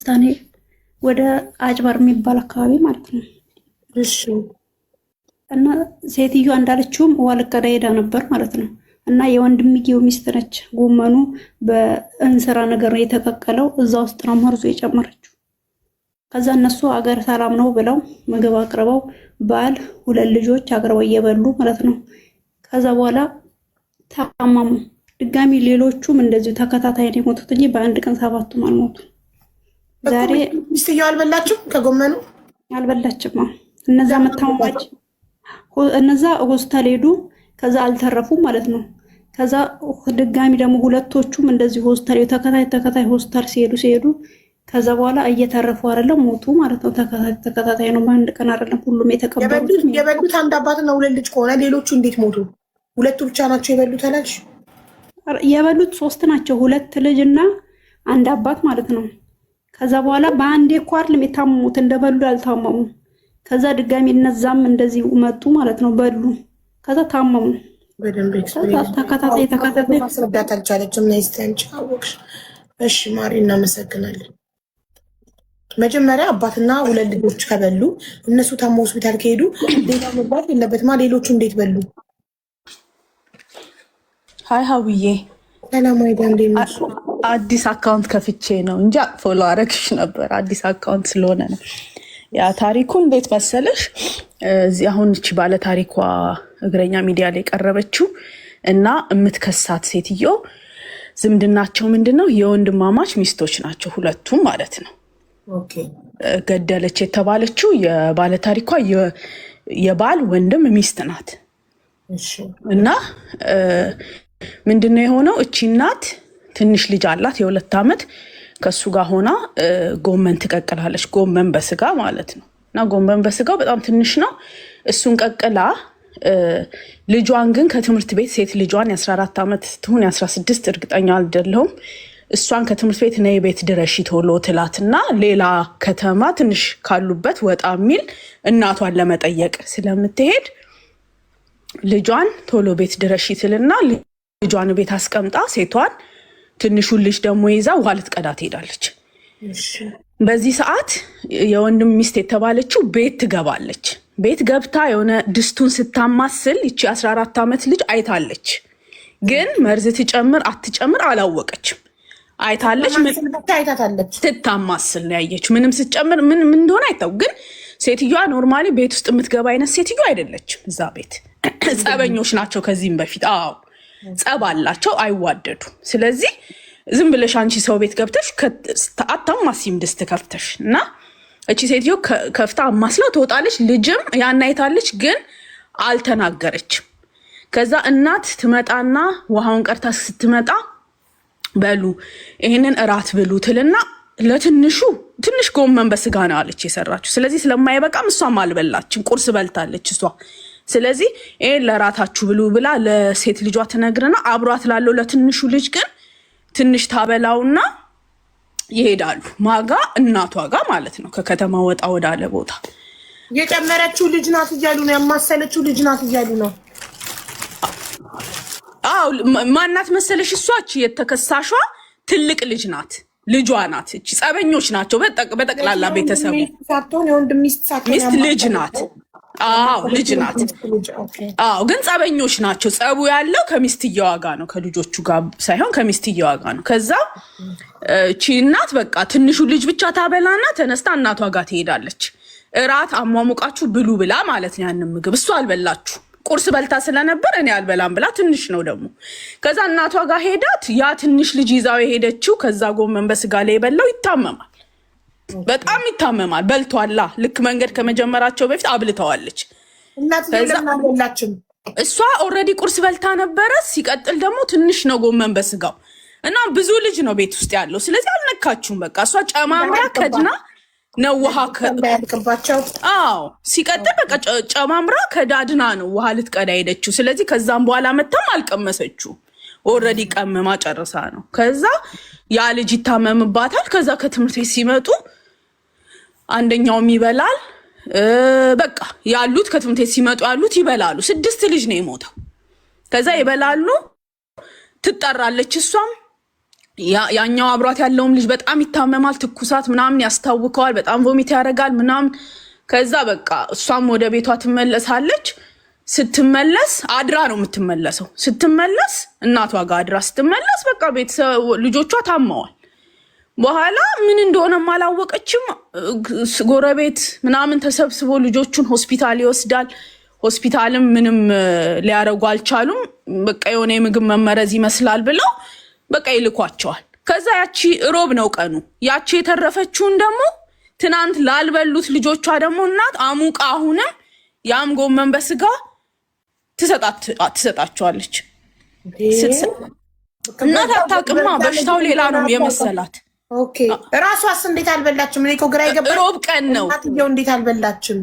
ቦስታኔ ወደ አጭበር የሚባል አካባቢ ማለት ነው። እሺ። እና ሴትዮዋ እንዳለችውም ውሃ ልትቀዳ ሄዳ ነበር ማለት ነው። እና የወንድምየው ሚስት ነች። ጎመኑ በእንስራ ነገር ነው የተቀቀለው። እዛ ውስጥ ነው መርዞ የጨመረችው። ከዛ እነሱ አገር ሰላም ነው ብለው ምግብ አቅርበው ባል 2 ልጆች አቅርበው እየበሉ ማለት ነው። ከዛ በኋላ ታማሙ። ድጋሚ ሌሎቹም እንደዚሁ ተከታታይ ነው የሞቱት እንጂ በአንድ ቀን 7ቱም አልሞቱም። ዛሬ ሚስትየው አልበላችም፣ ከጎመኑ አልበላችም። እነዛ መታመማች እነዛ ሆስፒታል ሄዱ። ከዛ አልተረፉም ማለት ነው። ከዛ ድጋሚ ደግሞ 2ቶቹም እንደዚህ ሆስፒታል ተከታታይ ሆስፒታል ሲሄዱ ከዛ በኋላ እየተረፉ አይደለም ሞቱ ማለት ነው። ተከታታይ ነው፣ በአንድ ቀን አይደለም ሁሉም የተቀበሉት። የበሉት አንድ አባትና 2 ልጅ ከሆነ ሌሎቹ እንዴት ሞቱ? 2ቱ ብቻ ናቸው የበሉት አላልሽ? የበሉት 3 ናቸው፣ 2 ልጅ እና አንድ አባት ማለት ነው። ከዛ በኋላ በአንዴ እኮ አይደለም የታመሙት፣ እንደበሉ አልታመሙ። ከዛ ድጋሚ እነዛም እንደዚህ መጡ ማለት ነው፣ በሉ። ከዛ ታመሙ። በደንብ ተከታታይ ማስረዳት አልቻለችም። ነይስተንጭ አወቅሽ። እሺ ማሪ እናመሰግናለን። መጀመሪያ አባትና 2 ልጆች ከበሉ እነሱ ታሞ ሆስፒታል ከሄዱ ሌላ መግባት የለበትማ። ሌሎቹ እንዴት በሉ? ሀይ ሀውዬ፣ ሰላም አይዳ፣ እንዴት ነሽ? አዲስ አካውንት ከፍቼ ነው እንጂ ፎሎ አረግሽ ነበር። አዲስ አካውንት ስለሆነ ነው። ያ ታሪኩ እንዴት መሰለሽ? እዚህ አሁን እቺ ባለ ታሪኳ እግረኛ ሚዲያ ላይ ቀረበችው እና የምትከሳት ሴትዮ ዝምድናቸው ምንድነው? የወንድማማች ሚስቶች ናቸው 2ቱም ማለት ነው። ኦኬ። ገደለች የተባለችው የባለ ታሪኳ የባል ወንድም ሚስት ናት። እሺ። እና ምንድነው የሆነው? እቺ እናት ትንሽ ልጅ አላት የ2 ዓመት። ከሱ ጋር ሆና ጎመን ትቀቅላለች። ጎመን በስጋ ማለት ነው። እና ጎመን በስጋው በጣም ትንሽ ነው። እሱን ቀቅላ ልጇን ግን ከትምህርት ቤት ሴት ልጇን የ14 ዓመት ትሁን የ16 እርግጠኛ አይደለሁም። እሷን ከትምህርት ቤት ነይ ቤት ድረሺ ቶሎ ትላትና ሌላ ከተማ ትንሽ ካሉበት ወጣ የሚል እናቷን ለመጠየቅ ስለምትሄድ ልጇን ቶሎ ቤት ድረሺ ትልና ልጇን ቤት አስቀምጣ ሴቷን ትንሹን ልጅ ደግሞ ይዛ ውሃ ልትቀዳ ትሄዳለች። በዚህ ሰዓት የወንድም ሚስት የተባለችው ቤት ትገባለች። ቤት ገብታ የሆነ ድስቱን ስታማስል ይቺ 14 ዓመት ልጅ አይታለች። ግን መርዝ ትጨምር አትጨምር አላወቀችም። አይታለች፣ ትታማስል ነው ያየችው። ምንም ስትጨምር ምን እንደሆነ አይታው። ግን ሴትዮዋ ኖርማሊ ቤት ውስጥ የምትገባ አይነት ሴትዮ አይደለችም። እዛ ቤት ጸበኞች ናቸው ከዚህም በፊት። አዎ ጸብ አላቸው፣ አይዋደዱም። ስለዚህ ዝም ብለሽ አንቺ ሰው ቤት ገብተሽ አታማሲም ድስት ከፍተሽ እና እቺ ሴትዮ ከፍታ አማስላ ትወጣለች። ልጅም ያን አይታለች፣ ግን አልተናገረችም። ከዛ እናት ትመጣና ውሃውን ቀርታ ስትመጣ በሉ ይሄንን እራት ብሉ ትልና ለትንሹ ትንሽ ጎመን በስጋ ነው አለች የሰራችው። ስለዚህ ስለማይበቃም እሷም አልበላችም፣ ቁርስ በልታለች እሷ። ስለዚህ ይሄን ለራታችሁ ብሉ ብላ ለሴት ልጇ ትነግርና አብሯት ላለው ለትንሹ ልጅ ግን ትንሽ ታበላውና ይሄዳሉ። ማጋ እናቷ ጋር ማለት ነው። ከከተማ ወጣ ወዳለ ቦታ የጨመረችው ልጅ ናት እያሉ ነው፣ ያማሰለችው ልጅ ናት እያሉ ነው። አዎ ማናት መሰለሽ? እሷች የተከሳሿ ትልቅ ልጅ ናት፣ ልጇ ናት። እቺ ጸበኞች ናቸው በጠቅላላ ቤተሰቡ። ሚስት ልጅ ናት። አዎ ልጅ ናት። አዎ ግን ጸበኞች ናቸው። ጸቡ ያለው ከሚስትየዋ ጋር ነው፣ ከልጆቹ ጋር ሳይሆን ከሚስትየዋ ጋር ነው። ከዛ እቺ እናት በቃ ትንሹ ልጅ ብቻ ታበላና ተነስታ እናቷ ጋር ትሄዳለች። እራት አሟሙቃችሁ ብሉ ብላ ማለት ነው። ያንን ምግብ እሷ አልበላችሁ፣ ቁርስ በልታ ስለነበር እኔ አልበላም ብላ ትንሽ ነው ደግሞ። ከዛ እናቷ ጋር ሄዳት ያ ትንሽ ልጅ ይዛው የሄደችው ከዛ ጎመን በስጋ ላይ የበላው ይታመማል፣ በጣም ይታመማል። በልቷላ ልክ መንገድ ከመጀመራቸው በፊት አብልተዋለች። እሷ ኦልሬዲ ቁርስ በልታ ነበረ። ሲቀጥል ደግሞ ትንሽ ነው ጎመን በስጋው እና ብዙ ልጅ ነው ቤት ውስጥ ያለው። ስለዚህ አልነካችሁም። በቃ እሷ ጨማምራ ከድና ነው ውሃ ከያልቅባቸው። አዎ ሲቀጥል በቃ ጨማምራ ከዳድና ነው ውሃ ልትቀዳ ሄደችው። ስለዚህ ከዛም በኋላ መታም አልቀመሰችው። ኦልሬዲ ቀመማ ጨርሳ ነው። ከዛ ያ ልጅ ይታመምባታል። ከዛ ከትምህርት ቤት ሲመጡ አንደኛውም ይበላል። በቃ ያሉት ከትምህርት ቤት ሲመጡ ያሉት ይበላሉ። 6 ልጅ ነው የሞተው። ከዛ ይበላሉ። ትጠራለች እሷም ያኛው አብሯት ያለውም ልጅ በጣም ይታመማል፣ ትኩሳት ምናምን ያስታውከዋል፣ በጣም ቮሚት ያደርጋል ምናምን። ከዛ በቃ እሷም ወደ ቤቷ ትመለሳለች። ስትመለስ አድራ ነው የምትመለሰው። ስትመለስ እናቷ ጋር አድራ ስትመለስ በቃ ቤተሰብ ልጆቿ ታመዋል። በኋላ ምን እንደሆነም አላወቀችም። ጎረቤት ምናምን ተሰብስቦ ልጆቹን ሆስፒታል ይወስዳል። ሆስፒታልም ምንም ሊያረጉ አልቻሉም። በቃ የሆነ የምግብ መመረዝ ይመስላል ብለው በቃ ይልኳቸዋል። ከዛ ያቺ ሮብ ነው ቀኑ። ያቺ የተረፈችውን ደግሞ ትናንት ላልበሉት ልጆቿ ደግሞ እናት አሙቃ አሁንም ያም ጎመን በስጋ ትሰጣቸዋለች። እናት አታውቅማ፣ በሽታው ሌላ ነው የመሰላት። ራሷስ እንዴት አልበላችም? እኔ እኮ ግራ የገባኝ ሮብ ቀን ነው። እናትየው እንዴት አልበላችም?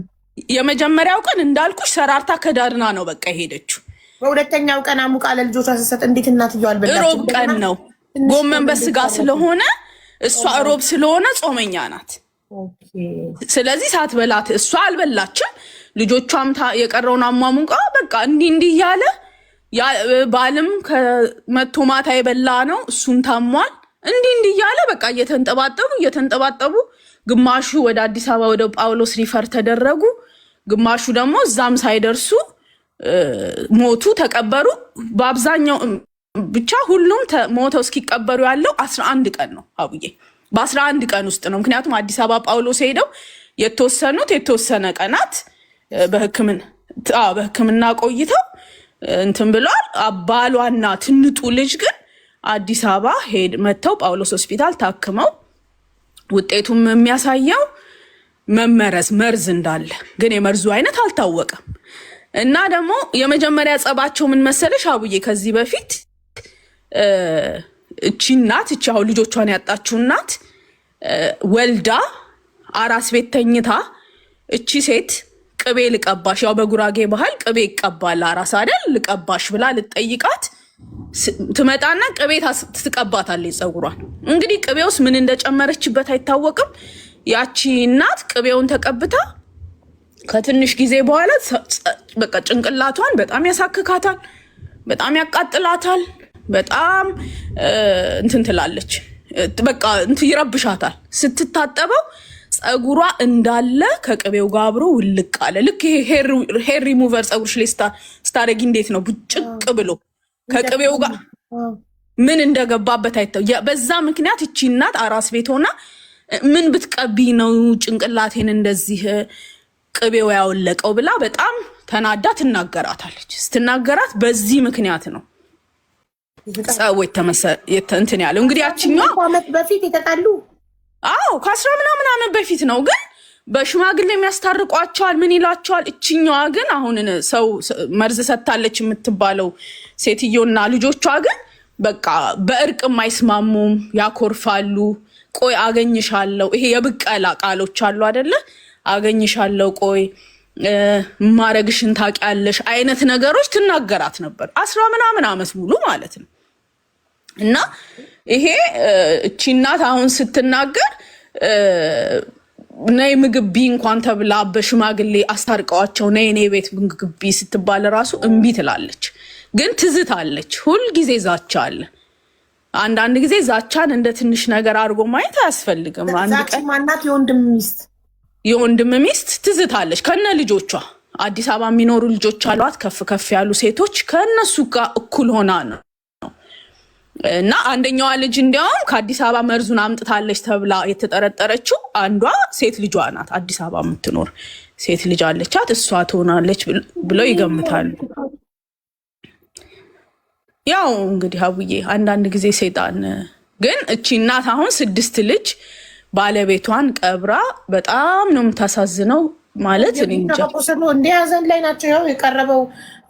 የመጀመሪያው ቀን እንዳልኩሽ ሰራርታ ከዳርና ነው በቃ የሄደችው። በሁለተኛው ቀን አሙቃ ለልጆቿ ስትሰጥ እንዴት እናትየው አልበላችም? ሮብ ቀን ነው። ጎመን በስጋ ስለሆነ እሷ ሮብ ስለሆነ ጾመኛ ናት። ስለዚህ ሳትበላት እሷ አልበላችም። ልጆቿም የቀረውን አሟሙቃ በቃ እንዲህ እያለ ባልም ከመቶ ማታ የበላ ነው እሱም ታሟል። እንዲህ እያለ በቃ እየተንጠባጠቡ ግማሹ ወደ አዲስ አበባ ወደ ጳውሎስ ሪፈር ተደረጉ። ግማሹ ደግሞ እዛም ሳይደርሱ ሞቱ፣ ተቀበሩ። በአብዛኛው ብቻ ሁሉም ሞተው እስኪቀበሩ ያለው 11 ቀን ነው አቡዬ። በ11 ቀን ውስጥ ነው። ምክንያቱም አዲስ አበባ ጳውሎስ ሄደው የተወሰነ ቀናት በሕክምና ቆይተው እንትን ብለዋል። ባሏና ትንጡ ልጅ ግን አዲስ አበባ መጥተው ጳውሎስ ሆስፒታል ታክመው ውጤቱም የሚያሳየው መርዝ እንዳለ ግን የመርዙ አይነት አልታወቀም። እና ደግሞ የመጀመሪያ ጸባቸው ምን መሰለሽ አቡዬ፣ ከዚህ በፊት እቺ አሁን ልጆቿን ያጣችው እናት ወልዳ አራስ ቤት ተኝታ እቺ ሴት ቅቤ ልቀባሽ፣ ያው በጉራጌ ባህል ቅቤ ይቀባል አራስ አይደል፣ ልቀባሽ ብላ ልጠይቃት ትመጣና ቅቤ ትቀባታለች ፀጉሯን። እንግዲህ ቅቤ ውስጥ ምን እንደጨመረችበት አይታወቅም። ያቺ እናት ቅቤውን ተቀብታ ከትንሽ ጊዜ በኋላ በቃ ጭንቅላቷን በጣም ያሳክካታል፣ በጣም ያቃጥላታል፣ በጣም እንትን ትላለች፣ በቃ ይረብሻታል። ስትታጠበው ፀጉሯ እንዳለ ከቅቤው ጋር አብሮ ውልቅ አለ። ልክ ይሄ ሄር ሪሙቨር ፀጉርሽ ላይ ስታደርጊ እንዴት ነው ቡጭቅ ብሎ ከቅቤው ጋር ምን እንደገባበት አይተው። በዛ ምክንያት እቺ እናት አራስ ቤት ሆና ምን ብትቀቢ ነው ጭንቅላቴን እንደዚህ ቅቤው ያወለቀው ብላ በጣም ተናዳ ትናገራታለች። ስትናገራት በዚህ ምክንያት ነው ሰዎች እንትን ያለው። እንግዲህ ያችኛዋ ዓመት በፊት የተጣሉ ከ10 ምናምን ዓመት በፊት ነው። ግን በሽማግሌ የሚያስታርቋቸዋል፣ ምን ይላቸዋል። እችኛዋ ግን አሁን ሰው መርዝ ሰጥታለች የምትባለው ሴትዮና ልጆቿ ግን በቃ በእርቅም አይስማሙም፣ ያኮርፋሉ። ቆይ አገኝሻለሁ፣ ይሄ የብቀላ ቃሎች አሉ አይደለ? አገኝሻለሁ፣ ቆይ ማረግሽን ታውቂያለሽ አይነት ነገሮች ትናገራት ነበር 10 ምናምን ዓመት ሙሉ ማለት ነው። እና ይሄ እቺ እናት አሁን ስትናገር ነይ ምግብ ቢ እንኳን ተብላ በሽማግሌ አስታርቀዋቸው ነይ እኔ ቤት ምግብ ቢ ስትባል ራሱ እምቢ ትላለች። ግን ትዝታለች። ሁልጊዜ ዛቻ አለ። አንዳንድ ጊዜ ዛቻን እንደ ትንሽ ነገር አድርጎ ማየት አያስፈልግም። አንድ ቀን ማናት የወንድም ሚስት ትዝታለች ከነ ልጆቿ። አዲስ አበባ የሚኖሩ ልጆች አሏት፣ ከፍ ያሉ ሴቶች፣ ከነሱ ጋር እኩል ሆና ነው። እና አንደኛዋ ልጅ እንዲያውም ከአዲስ አበባ መርዙን አምጥታለች ተብላ የተጠረጠረችው አንዷ ሴት ልጇ ናት። አዲስ አበባ የምትኖር ሴት ልጅ አለቻት፣ እሷ ትሆናለች ብለው ይገምታሉ። ያው እንግዲህ አቡዬ አንዳንድ ጊዜ ሰይጣን ግን እቺ እናት አሁን 6 ልጅ ባለቤቷን ቀብራ በጣም ነው የምታሳዝነው። ማለት እኔ እንጃ እንደ ሀዘን ላይ ናቸው። ያው የቀረበው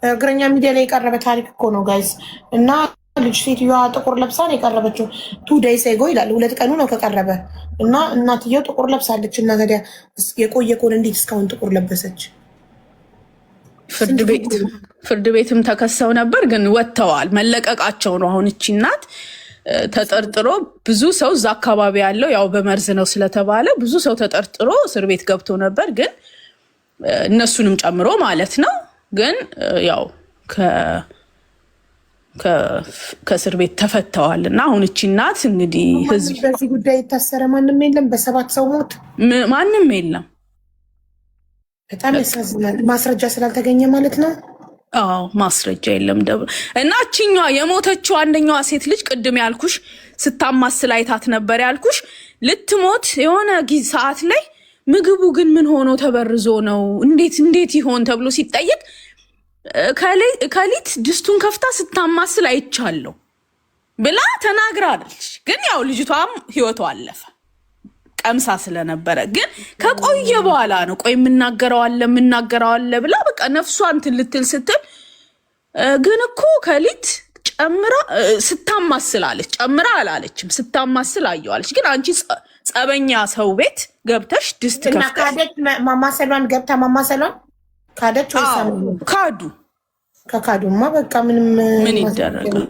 እግረኛ ሚዲያ ላይ የቀረበ ታሪክ እኮ ነው ጋይስ። እና ልጅ ሴትዮዋ ጥቁር ለብሳ ነው የቀረበችው። 2 days ago ይላል፣ 2 ቀኑ ነው ከቀረበ። እና እናትየው ጥቁር ለብሳለች። እና ታዲያ የቆየ ከሆነ እንዴት እስካሁን ጥቁር ለበሰች? ፍርድ ቤትም ተከሰው ነበር፣ ግን ወጥተዋል። መለቀቃቸው ነው አሁን። እቺ እናት ተጠርጥሮ ብዙ ሰው እዛ አካባቢ ያለው ያው በመርዝ ነው ስለተባለ ብዙ ሰው ተጠርጥሮ እስር ቤት ገብቶ ነበር፣ ግን እነሱንም ጨምሮ ማለት ነው። ግን ያው ከእስር ቤት ተፈተዋል። እና አሁን እቺ እናት እንግዲህ ህዝብ በዚህ ጉዳይ የታሰረ ማንም የለም። በ7 ሰው ሞት ማንም የለም። በጣም ያሳዝናል። ማስረጃ ስላልተገኘ ማለት ነው። አዎ ማስረጃ የለም። እና እቺኛዋ የሞተችው አንደኛዋ ሴት ልጅ ቅድም ያልኩሽ ስታማስል አይታት ነበር ያልኩሽ ልትሞት የሆነ ሰዓት ላይ ምግቡ ግን ምን ሆኖ ተበርዞ ነው እንዴት ይሆን ተብሎ ሲጠየቅ ከሊት ድስቱን ከፍታ ስታማስል አይቻለሁ ብላ ተናግራለች። ግን ያው ልጅቷም ህይወቷ አለፈ ቀምሳ ስለነበረ። ግን ከቆየ በኋላ ነው ቆይ የምናገረው አለ ብላ በቃ ነፍሷን ልትል ስትል ግን እኮ ከሊት ጨምራ ስታማስላለች። ጨምራ አላለችም፣ ስታማስል አየዋለች። ግን አንቺ ጸበኛ ሰው ቤት ገብተሽ ድስት ከፍተሽ ማማሰሏን ገብታ ማማሰሏን ካደች ወይ ካዱ? ከካዱማ በቃ ምን ይደረጋል?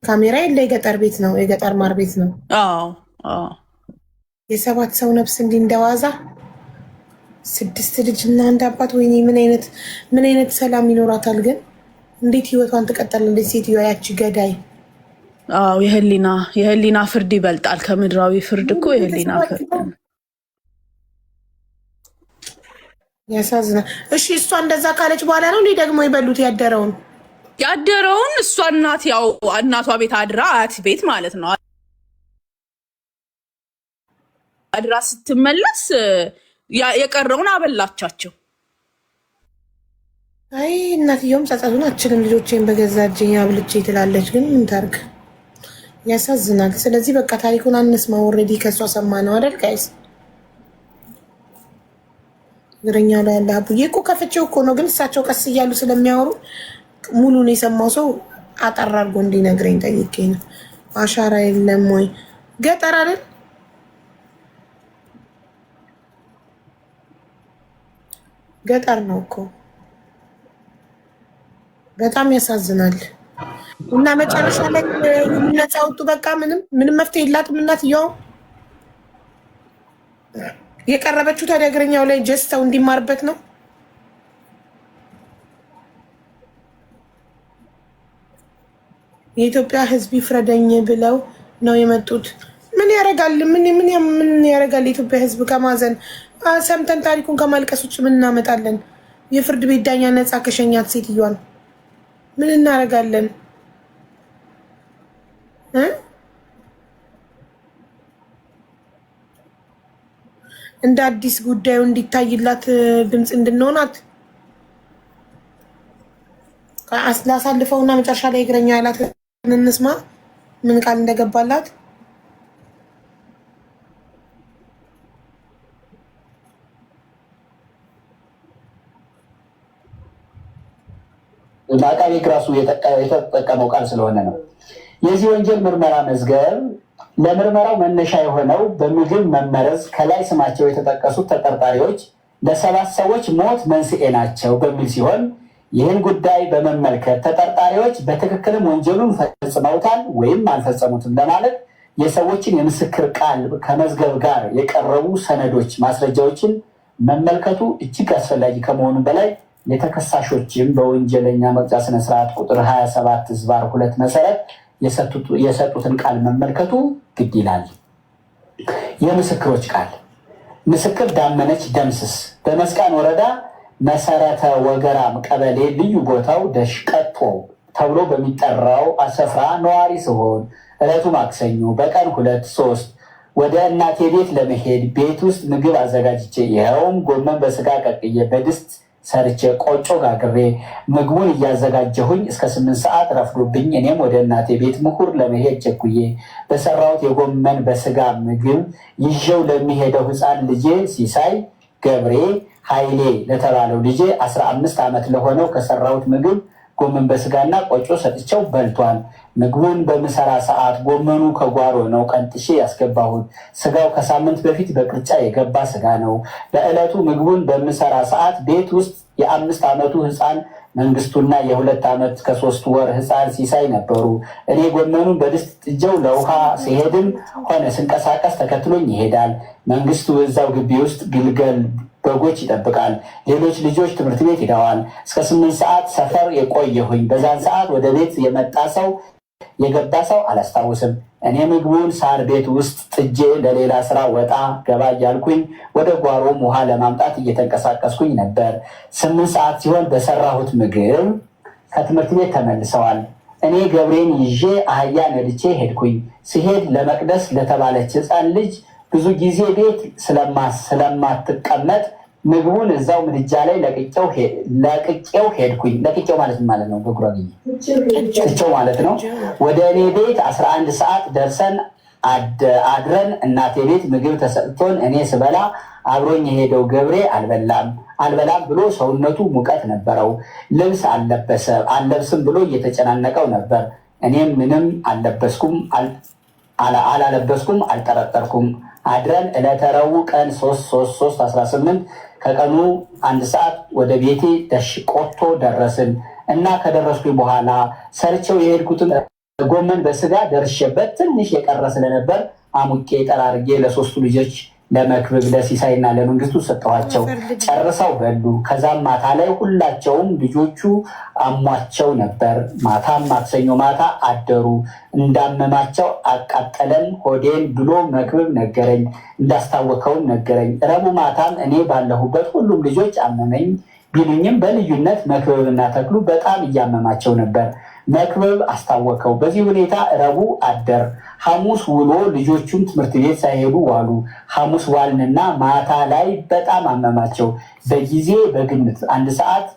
ካሜራ የለ። የገጠር ቤት ነው፣ የገጠር ማር ቤት ነው። አዎ የ7 ሰው ነፍስ እንዲህ እንደዋዛ 6 ልጅ እና 1 አባት። ወይኔ ምን አይነት ሰላም ይኖራታል? ግን እንዴት ህይወቷን ትቀጥላለች ሴትዮዋ? ያቺ ገዳይ። አዎ የህሊና ፍርድ ይበልጣል ከምድራዊ ፍርድ እኮ የህሊና ፍርድ። ያሳዝናል። እሺ እሷ እንደዛ ካለች በኋላ ነው ደግሞ ይበሉት ያደረውን እሷ እናቷ ቤት አድራ አያት ቤት ማለት ነው አድራ ስትመለስ የቀረውን አበላቻቸው። አይ እናትየውም ጸጸቱን አችልም ልጆቼን በገዛ እጄ አብልቼ ትላለች። ግን ምን ታርግ? ያሳዝናል። ስለዚህ በቃ ታሪኩን አንስማ። ኦልሬዲ ከሷ ሰማ ነው አይደል ጋይስ? እግረኛው ላይ ያለ አቡዬ እኮ ከፍቼው እኮ ነው። ግን እሳቸው ቀስ እያሉ ስለሚያወሩ ሙሉን የሰማው ሰው አጠር አድርጎ እንዲነግረኝ ጠይቄ ነው። አሻራ የለም ወይ? ገጠር አይደል? ገጠር ነው እኮ። በጣም ያሳዝናል። እና መጨረሻ ላይ ነፃ ወጡ። በቃ ምንም መፍትሄ የላትም እናትየው። የቀረበችው ታዲያ እግረኛው ላይ ጀስት ሰው እንዲማርበት ነው። የኢትዮጵያ ሕዝብ ይፍረደኝ ብለው ነው የመጡት። ምን ያረጋል? ምን ያረጋል? የኢትዮጵያ ሕዝብ ከማዘን ሰምተን ታሪኩን ከማልቀስ ውጭ ምን እናመጣለን? የፍርድ ቤት ዳኛ ነፃ ከሸኛት ሴትዮዋን ምን እናረጋለን? እንደ አዲስ ጉዳዩ እንዲታይላት ድምፅ እንድንሆናት ላሳልፈውና መጨረሻ ላይ እግረኛ ያላት እንስማ ምን ቃል እንደገባላት። አቃቤ ሕግ ራሱ የተጠቀመው ቃል ስለሆነ ነው። የዚህ ወንጀል ምርመራ መዝገብ ለምርመራው መነሻ የሆነው በምግብ መመረዝ ከላይ ስማቸው የተጠቀሱት ተጠርጣሪዎች ለ7 ሰዎች ሞት መንስኤ ናቸው በሚል ሲሆን ይህን ጉዳይ በመመልከት ተጠርጣሪዎች በትክክልም ወንጀሉን ፈጽመውታል ወይም አልፈጸሙትም ለማለት የሰዎችን የምስክር ቃል ከመዝገብ ጋር የቀረቡ ሰነዶች፣ ማስረጃዎችን መመልከቱ እጅግ አስፈላጊ ከመሆኑ በላይ የተከሳሾችም በወንጀለኛ መቅጫ ስነስርዓት ቁጥር 27/2 መሰረት የሰጡትን ቃል መመልከቱ ግድ ይላል። የምስክሮች ቃል። ምስክር ዳመነች ደምስስ በመስቃን ወረዳ መሰረተ ወገራም ቀበሌ ልዩ ቦታው ደሽቀጦ ተብሎ በሚጠራው ስፍራ ነዋሪ ሲሆን ዕለቱ ማክሰኞ በቀን 2/3 ወደ እናቴ ቤት ለመሄድ ቤት ውስጥ ምግብ አዘጋጅቼ ይኸውም ጎመን በስጋ ቀቅዬ በድስት ሰርቼ ቆጮ ጋግሬ ምግቡን እያዘጋጀሁኝ እስከ 8 ሰዓት ረፍዶብኝ እኔም ወደ እናቴ ቤት ምሁር ለመሄድ ቸኩዬ በሰራሁት የጎመን በስጋ ምግብ ይዤው ለሚሄደው ሕፃን ልጄ ሲሳይ ገብሬ ኃይሌ ለተባለው ልጄ 15 ዓመት ለሆነው ከሰራሁት ምግብ ጎመን በስጋና ቆጮ ሰጥቼው በልቷል። ምግቡን በምሰራ ሰዓት ጎመኑ ከጓሮ ነው ቀንጥሼ ያስገባሁት። ስጋው ከሳምንት በፊት በቅርጫ የገባ ስጋ ነው። በዕለቱ ምግቡን በምሰራ ሰዓት ቤት ውስጥ የ5 ዓመቱ ሕፃን መንግስቱና የ2 ዓመት ከ3 ወር ሕፃን ሲሳይ ነበሩ። እኔ ጎመኑን በድስት ጥጀው ለውሃ ሲሄድም ሆነ ስንቀሳቀስ ተከትሎኝ ይሄዳል። መንግስቱ እዛው ግቢ ውስጥ ግልገል በጎች ይጠብቃል። ሌሎች ልጆች ትምህርት ቤት ሄደዋል። እስከ 8 ሰዓት ሰፈር የቆየሁኝ። በዛን ሰዓት ወደ ቤት የመጣ ሰው የገባ ሰው አላስታውስም። እኔ ምግቡን ሳር ቤት ውስጥ ጥጄ ለሌላ ስራ ወጣ ገባ እያልኩኝ ወደ ጓሮም ውሃ ለማምጣት እየተንቀሳቀስኩኝ ነበር። 8 ሰዓት ሲሆን በሰራሁት ምግብ ከትምህርት ቤት ተመልሰዋል። እኔ ገብሬን ይዤ አህያ ነድቼ ሄድኩኝ። ሲሄድ ለመቅደስ ለተባለች ሕፃን ልጅ ብዙ ጊዜ ቤት ስለማትቀመጥ ምግቡን እዛው ምድጃ ላይ ለቅቄው ሄድኩኝ። ለቅቄው ማለት ነው በጉራጌኛ ቅቄው ማለት ነው። ወደ እኔ ቤት 11 ሰዓት ደርሰን አድረን እናቴ ቤት ምግብ ተሰጥቶን እኔ ስበላ አብሮኝ የሄደው ገብሬ አልበላም ብሎ ሰውነቱ ሙቀት ነበረው። ልብስ አልለብስም ብሎ እየተጨናነቀው ነበር። እኔም ምንም አላለበስኩም፣ አልጠረጠርኩም። አድረን ዕለተ ረቡዕ ቀን 3/3/18 ከቀኑ 1 ሰዓት ወደ ቤቴ ቆቶ ደረስን እና ከደረስኩኝ በኋላ ሰርቸው የሄድኩትን ጎመን በስጋ ደርሼበት ትንሽ የቀረ ስለነበር አሙቄ ጠራርጌ ለ3ቱ ልጆች ለመክብብ ለሲሳይና ለመንግስቱ ሰጠኋቸው። ጨርሰው በሉ። ከዛም ማታ ላይ ሁላቸውም ልጆቹ አሟቸው ነበር። ማታም ማክሰኞ ማታ አደሩ። እንዳመማቸው አቃጠለን ሆዴን ብሎ መክብብ ነገረኝ። እንዳስታወከውም ነገረኝ። ረቡዕ ማታም እኔ ባለሁበት ሁሉም ልጆች አመመኝ ቢሉኝም በልዩነት መክብብና ተክሉ በጣም እያመማቸው ነበር። መክብብ አስታወከው። በዚህ ሁኔታ ረቡዕ አደር። ሐሙስ ውሎ ልጆቹም ትምህርት ቤት ሳይሄዱ ዋሉ። ሐሙስ ዋልንና ማታ ላይ በጣም አመማቸው። በጊዜ በግምት 1 ሰዓት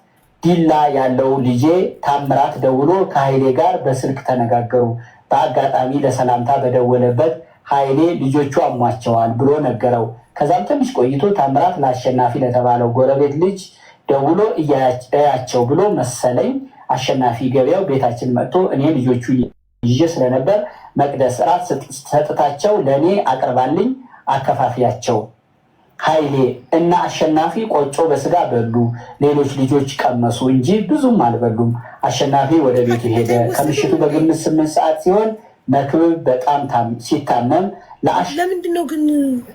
ዲላ ያለው ልጄ ታምራት ደውሎ ከኃይሌ ጋር በስልክ ተነጋገሩ። በአጋጣሚ ለሰላምታ በደወለበት ኃይሌ ልጆቹ አሟቸዋል ብሎ ነገረው። ከዛም ትንሽ ቆይቶ ታምራት ለአሸናፊ ለተባለው ጎረቤት ልጅ ደውሎ እያያቸው ብሎ መሰለኝ አሸናፊ ገበያው ቤታችን መጥቶ እኔ ልጆቹ ይዤ ስለነበር መቅደስ እራት ሰጥታቸው ለእኔ አቅርባልኝ አከፋፊያቸው። ኃይሌ እና አሸናፊ ቆጮ በስጋ በሉ። ሌሎች ልጆች ቀመሱ እንጂ ብዙም አልበሉም። አሸናፊ ወደ ቤቱ ሄደ። ከምሽቱ በግምት 8 ሰዓት ሲሆን መክብብ በጣም ሲታመም ለምንድን ነው ግን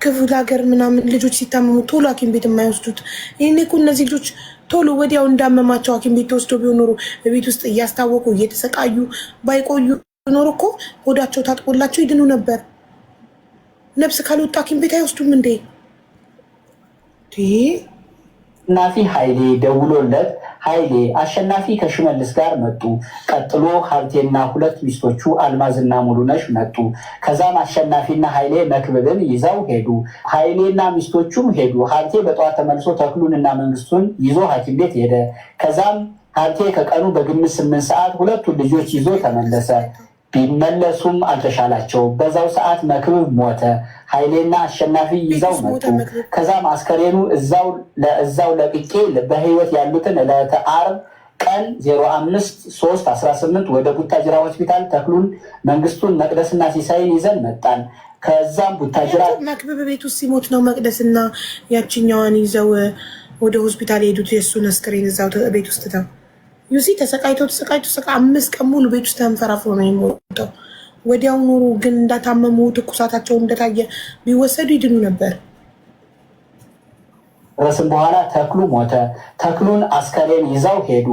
ክፍለ ሀገር ምናምን ልጆች ሲታመሙ ቶሎ ሐኪም ቤት የማይወስዱት? ይህኔ እኮ እነዚህ ልጆች ቶሎ ወዲያው እንዳመማቸው ሐኪም ቤት ተወስዶ ቢሆን ኖሮ በቤት ውስጥ እያስታወቁ እየተሰቃዩ ባይቆዩ ኖሮ እኮ ሆዳቸው ታጥቆላቸው ይድኑ ነበር። ነብስ ካልወጣ ሐኪም ቤት አይወስዱም እንዴ? አሸናፊ ኃይሌ ደውሎለት ኃይሌ አሸናፊ ከሽመልስ ጋር መጡ። ቀጥሎ ሀብቴና 2 ሚስቶቹ አልማዝና ሙሉነሽ መጡ። ከዛም አሸናፊና ኃይሌ መክብብን ይዘው ሄዱ። ኃይሌና ሚስቶቹም ሄዱ። ሀብቴ በጠዋት ተመልሶ ተክሉንና መንግስቱን ይዞ ሐኪም ቤት ሄደ። ከዛም ሀብቴ ከቀኑ በግምት 8 ሰዓት 2ቱን ልጆች ይዞ ተመለሰ። ቢመለሱም አልተሻላቸው። በዛው ሰዓት መክብብ ሞተ። ኃይሌና አሸናፊ ይዘው መጡ። ከዛም አስከሬኑ እዛው ለቅቄ በህይወት ያሉትን ዕለተ ዓርብ ቀን 05/3/18 ወደ ቡታጅራ ሆስፒታል ተክሉን፣ መንግስቱን፣ መቅደስና ሲሳይን ይዘን መጣን። ከዛም ቡታጅራ መክብብ ቤት ውስጥ ሲሞት ነው መቅደስና ያችኛዋን ይዘው ወደ ሆስፒታል የሄዱት። የእሱን አስከሬን እዛው ቤት ውስጥ ተው ዩሲ ተሰቃይቶ 5 ቀን ሙሉ ቤት ውስጥ ተንፈራፍሮ ነው የሚሞተው። ወዲያው ኑሩ ግን እንዳታመሙ ትኩሳታቸው እንደታየ ቢወሰዱ ይድኑ ነበር። ረስም በኋላ ተክሉ ሞተ። ተክሉን አስከሬን ይዘው ሄዱ።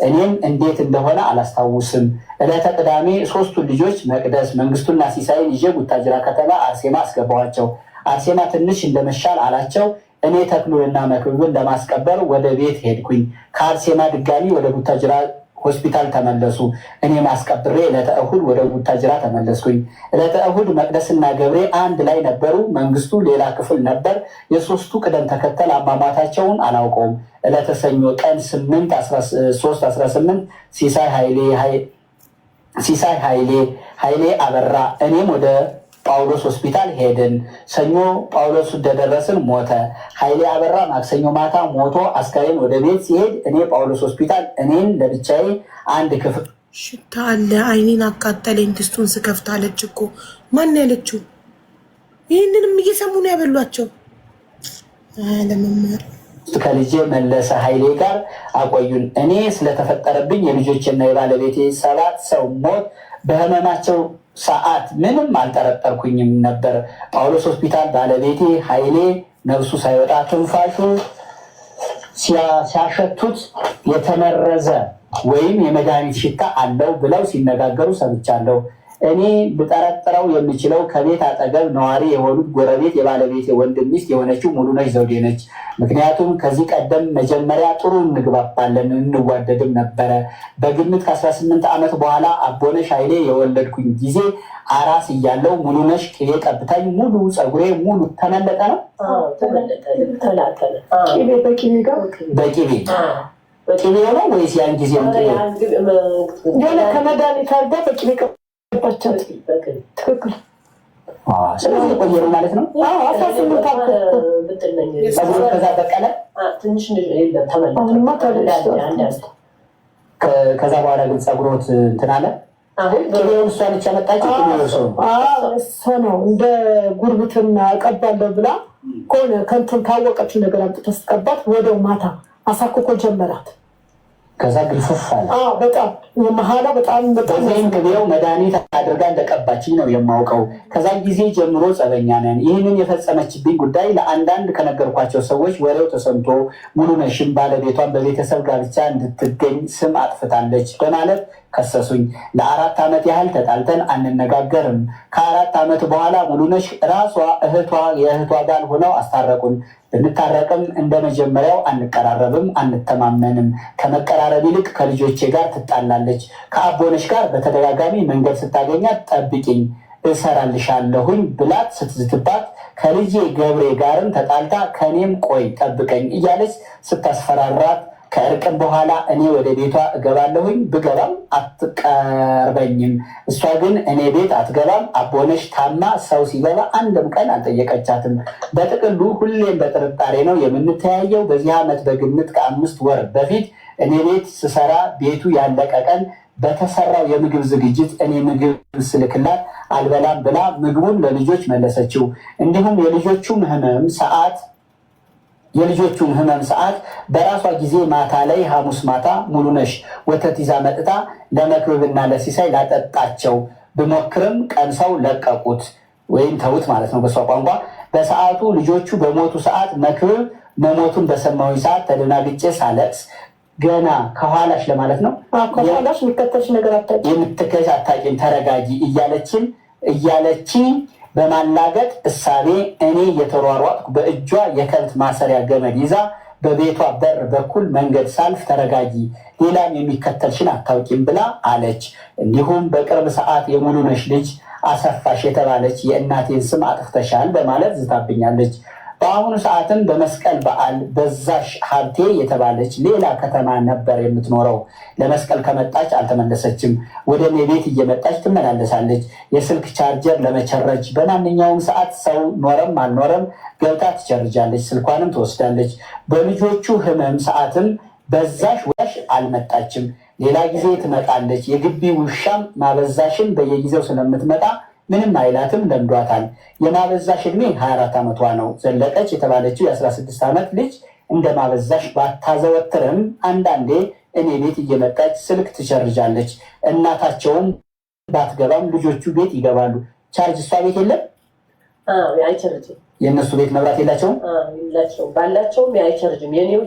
እኔም እንዴት እንደሆነ አላስታውስም። ዕለተ ቅዳሜ 3ቱን ልጆች መቅደስ፣ መንግስቱና ሲሳይን ይዤ ቡታጅራ ከተማ አርሴማ አስገባኋቸው። አርሴማ ትንሽ እንደመሻል አላቸው። እኔ ተክሉንና መክብብን ለማስቀበር ወደ ቤት ሄድኩኝ። ከአርሴማ ድጋሚ ወደ ቡታጅራ ሆስፒታል ተመለሱ። እኔ ማስቀብሬ ዕለተ እሁድ ወደ ቡታጅራ ተመለስኩኝ። ዕለተ እሁድ መቅደስና ገብሬ አንድ ላይ ነበሩ። መንግስቱ ሌላ ክፍል ነበር። የ3ቱ ቅደም ተከተል አሟሟታቸውን አላውቀውም። ዕለተ ሰኞ ቀን 8/3/18 ሲሳይ ኃይሌ አበራ እኔም ወደ ጳውሎስ ሆስፒታል ሄድን። ሰኞ ጳውሎስ እንደደረስን ሞተ። ኃይሌ አበራ ማክሰኞ ማታ ሞቶ አስከሬን ወደ ቤት ሲሄድ እኔ ጳውሎስ ሆስፒታል እኔን ለብቻዬ አንድ ክፍል ሽታ አለ። አይኔን አቃጠለኝ ድስቱን ስከፍት አለች እኮ። ማን ያለችው? ይህንንም እየሰሙ ነው ያበሏቸው። ለመማር ከልጄ መለሰ ኃይሌ ጋር አቆዩን። እኔ ስለተፈጠረብኝ የልጆችና የባለቤቴ 7 ሰው ሞት በህመማቸው ሰዓት ምንም አልጠረጠርኩኝም ነበር። ጳውሎስ ሆስፒታል ባለቤቴ ኃይሌ ነብሱ ሳይወጣ ትንፋሹ ሲያሸቱት የተመረዘ ወይም የመድኃኒት ሽታ አለው ብለው ሲነጋገሩ ሰምቻለሁ። እኔ ልጠረጥረው የምችለው ከቤት አጠገብ ነዋሪ የሆኑት ጎረቤት የባለቤት ወንድም ሚስት የሆነችው ሙሉነሽ ዘውዴ ነች። ምክንያቱም ከዚህ ቀደም መጀመሪያ ጥሩ እንግባባለን እንዋደድም ነበረ። በግምት ከ18 ዓመት በኋላ አቦነሽ ኃይሌ የወለድኩኝ ጊዜ አራስ እያለው ሙሉነሽ ቅቤ ቀብታኝ ሙሉ ፀጉሬ ሙሉ ተመለጠ ነው በቅቤ ነው ወይስ ያን ጊዜ ከመድኃኒት አርጋ በቅቤ ትክክል። ስለዚህ ቆየሩ ማለት ነው። ከዛ በቀለ ከዛ በኋላ ግን ፀጉሮት እንትን አለ። ቅቤውን እሷ ነች ያመጣችው። እሷ ነው እንደ ጉርብትና እቀባለሁ ብላ ከሆነ ከንትን ካወቀችው ነገር አምጥታ ስትቀባት ወደው ማታ አሳክኮ ጀመራት። ከዛ ግልፍፍ አለ። በጣም የመሀላ በጣም ቅቤው መድኃኒት አድርጋ እንደቀባችኝ ነው የማውቀው። ከዛን ጊዜ ጀምሮ ጸበኛ ነን። ይህንን የፈጸመችብኝ ጉዳይ ለአንዳንድ ከነገርኳቸው ሰዎች ወሬው ተሰምቶ ሙሉነሽም ባለቤቷን በቤተሰብ ጋብቻ እንድትገኝ ስም አጥፍታለች በማለት ከሰሱኝ። ለ4 ዓመት ያህል ተጣልተን አንነጋገርም። ከ4 ዓመት በኋላ ሙሉነሽ ራሷ የእህቷ ባል ሆነው አስታረቁን። ብንታረቅም እንደ መጀመሪያው አንቀራረብም፣ አንተማመንም። ከመቀራረብ ይልቅ ከልጆቼ ጋር ትጣላለች። ከአቦነሽ ጋር በተደጋጋሚ መንገድ ስታገኛት ጠብቂኝ እሰራልሻለሁኝ ብላት ስትዝትባት ከልጄ ገብሬ ጋርም ተጣልታ ከኔም ቆይ ጠብቀኝ እያለች ስታስፈራራት ከእርቅም በኋላ እኔ ወደ ቤቷ እገባለሁኝ። ብገባም አትቀርበኝም። እሷ ግን እኔ ቤት አትገባም። አቦነሽ ታማ ሰው ሲገባ አንድም ቀን አልጠየቀቻትም። በጥቅሉ ሁሌም በጥርጣሬ ነው የምንተያየው። በዚህ ዓመት በግምት ከ5 ወር በፊት እኔ ቤት ስሰራ ቤቱ ያለቀ ቀን በተሰራው የምግብ ዝግጅት እኔ ምግብ ስልክላት አልበላም ብላ ምግቡን ለልጆች መለሰችው። እንዲሁም የልጆቹን ህመም ሰዓት በራሷ ጊዜ ማታ ላይ ሐሙስ ማታ ሙሉነሽ ወተት ይዛ መጥታ ለመክብብና ለሲሳይ ላጠጣቸው ብሞክርም ቀምሰው ለቀቁት ወይም ተውት ማለት ነው በሷ ቋንቋ። በሰዓቱ ልጆቹ በሞቱ ሰዓት መክብብ መሞቱን በሰማሁኝ ሰዓት ተደናግጬ ሳለቅስ ገና ከኋላሽ ለማለት ነው ከኋላሽ የሚከተልሽ ነገር የምትከሽ አታውቂም ተረጋጊ እያለችኝ በማላገጥ እሳቤ እኔ የተሯሯጥኩ በእጇ የከብት ማሰሪያ ገመድ ይዛ በቤቷ በር በኩል መንገድ ሳልፍ ተረጋጊ፣ ሌላም የሚከተልሽን አታውቂም ብላ አለች። እንዲሁም በቅርብ ሰዓት የሙሉነሽ ልጅ አሰፋሽ የተባለች የእናቴን ስም አጥፍተሻል በማለት ዝታብኛለች። በአሁኑ ሰዓትም በመስቀል በዓል በዛሽ ሀብቴ የተባለች ሌላ ከተማ ነበር የምትኖረው። ለመስቀል ከመጣች አልተመለሰችም። ወደ እኔ ቤት እየመጣች ትመላለሳለች። የስልክ ቻርጀር ለመቸረጅ በማንኛውም ሰዓት ሰው ኖረም አልኖረም ገብታ ትቸርጃለች፣ ስልኳንም ትወስዳለች። በልጆቹ ህመም ሰዓትም በዛሽ ውሻሽ አልመጣችም። ሌላ ጊዜ ትመጣለች። የግቢ ውሻም ማበዛሽን በየጊዜው ስለምትመጣ ምንም አይላትም፣ ለምዷታል። የማበዛሽ እድሜ 24 ዓመቷ ነው። ዘለቀች የተባለችው የ16 ዓመት ልጅ እንደ ማበዛሽ ባታዘወትርም አንዳንዴ እኔ ቤት እየመጣች ስልክ ትቸርጃለች። እናታቸውም ባትገባም ልጆቹ ቤት ይገባሉ። ቻርጅ እሷ ቤት የለም፣ አይቸርጅም። የእነሱ ቤት መብራት የላቸውም። ባላቸውም አይቸርጅም። የኔው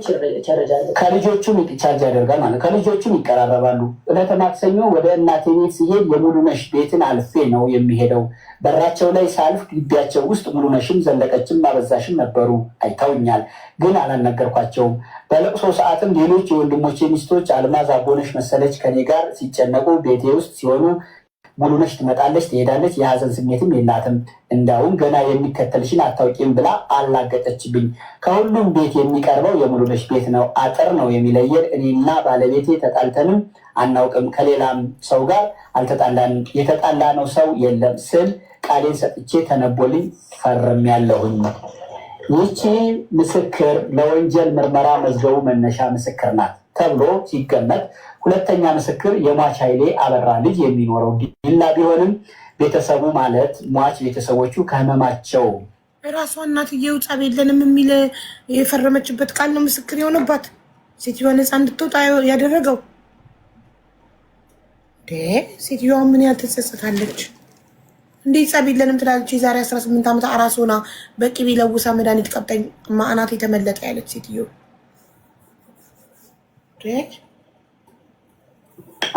ቸርጃለ። ከልጆቹም ቻርጅ ያደርጋል ማለት ከልጆቹም ይቀራረባሉ። ዕለተ ማክሰኞ ወደ እናቴ ቤት ሲሄድ የሙሉነሽ ቤትን አልፌ ነው የሚሄደው። በራቸው ላይ ሳልፍ ግቢያቸው ውስጥ ሙሉነሽም ዘለቀችም ማበዛሽም ነበሩ። አይተውኛል፣ ግን አላነገርኳቸውም። በለቅሶ ሰዓትም ሌሎች የወንድሞቼ ሚስቶች አልማዝ፣ አቦነሽ መሰለች ከኔ ጋር ሲጨነቁ ቤቴ ውስጥ ሲሆኑ ሙሉነሽ ትመጣለች፣ ትሄዳለች። የሀዘን ስሜትም የላትም። እንዳውም ገና የሚከተልሽን አታውቂም ብላ አላገጠችብኝ። ከሁሉም ቤት የሚቀርበው የሙሉነሽ ቤት ነው። አጥር ነው የሚለየን። እኔና ባለቤቴ ተጣልተንም አናውቅም። ከሌላም ሰው ጋር አልተጣላንም። የተጣላነው ሰው የለም ስል ቃሌን ሰጥቼ ተነቦልኝ ፈርሜያለሁኝ። ይህቺ ምስክር ለወንጀል ምርመራ መዝገቡ መነሻ ምስክር ናት ተብሎ ሲገመት ሁለተኛ ምስክር የሟች ኃይሌ አበራ ልጅ የሚኖረው ዲላ ቢሆንም ቤተሰቡ ማለት ሟች ቤተሰቦቹ ከህመማቸው ራሷ እናትየው ጸብ የለንም የሚል የፈረመችበት ቃል ነው ምስክር የሆነባት። ሴትዮዋ ነፃ እንድትወጣ ያደረገው ሴትዮዋ ምን ያህል ትጸጸታለች? እንዴት ጸብ የለንም ትላለች? የዛሬ 18 ዓመት አራስ ሆና በቅቤ ለውሳ መድኃኒት ቀብጠኝ ማዕናት የተመለጠ ያለች ሴትዮ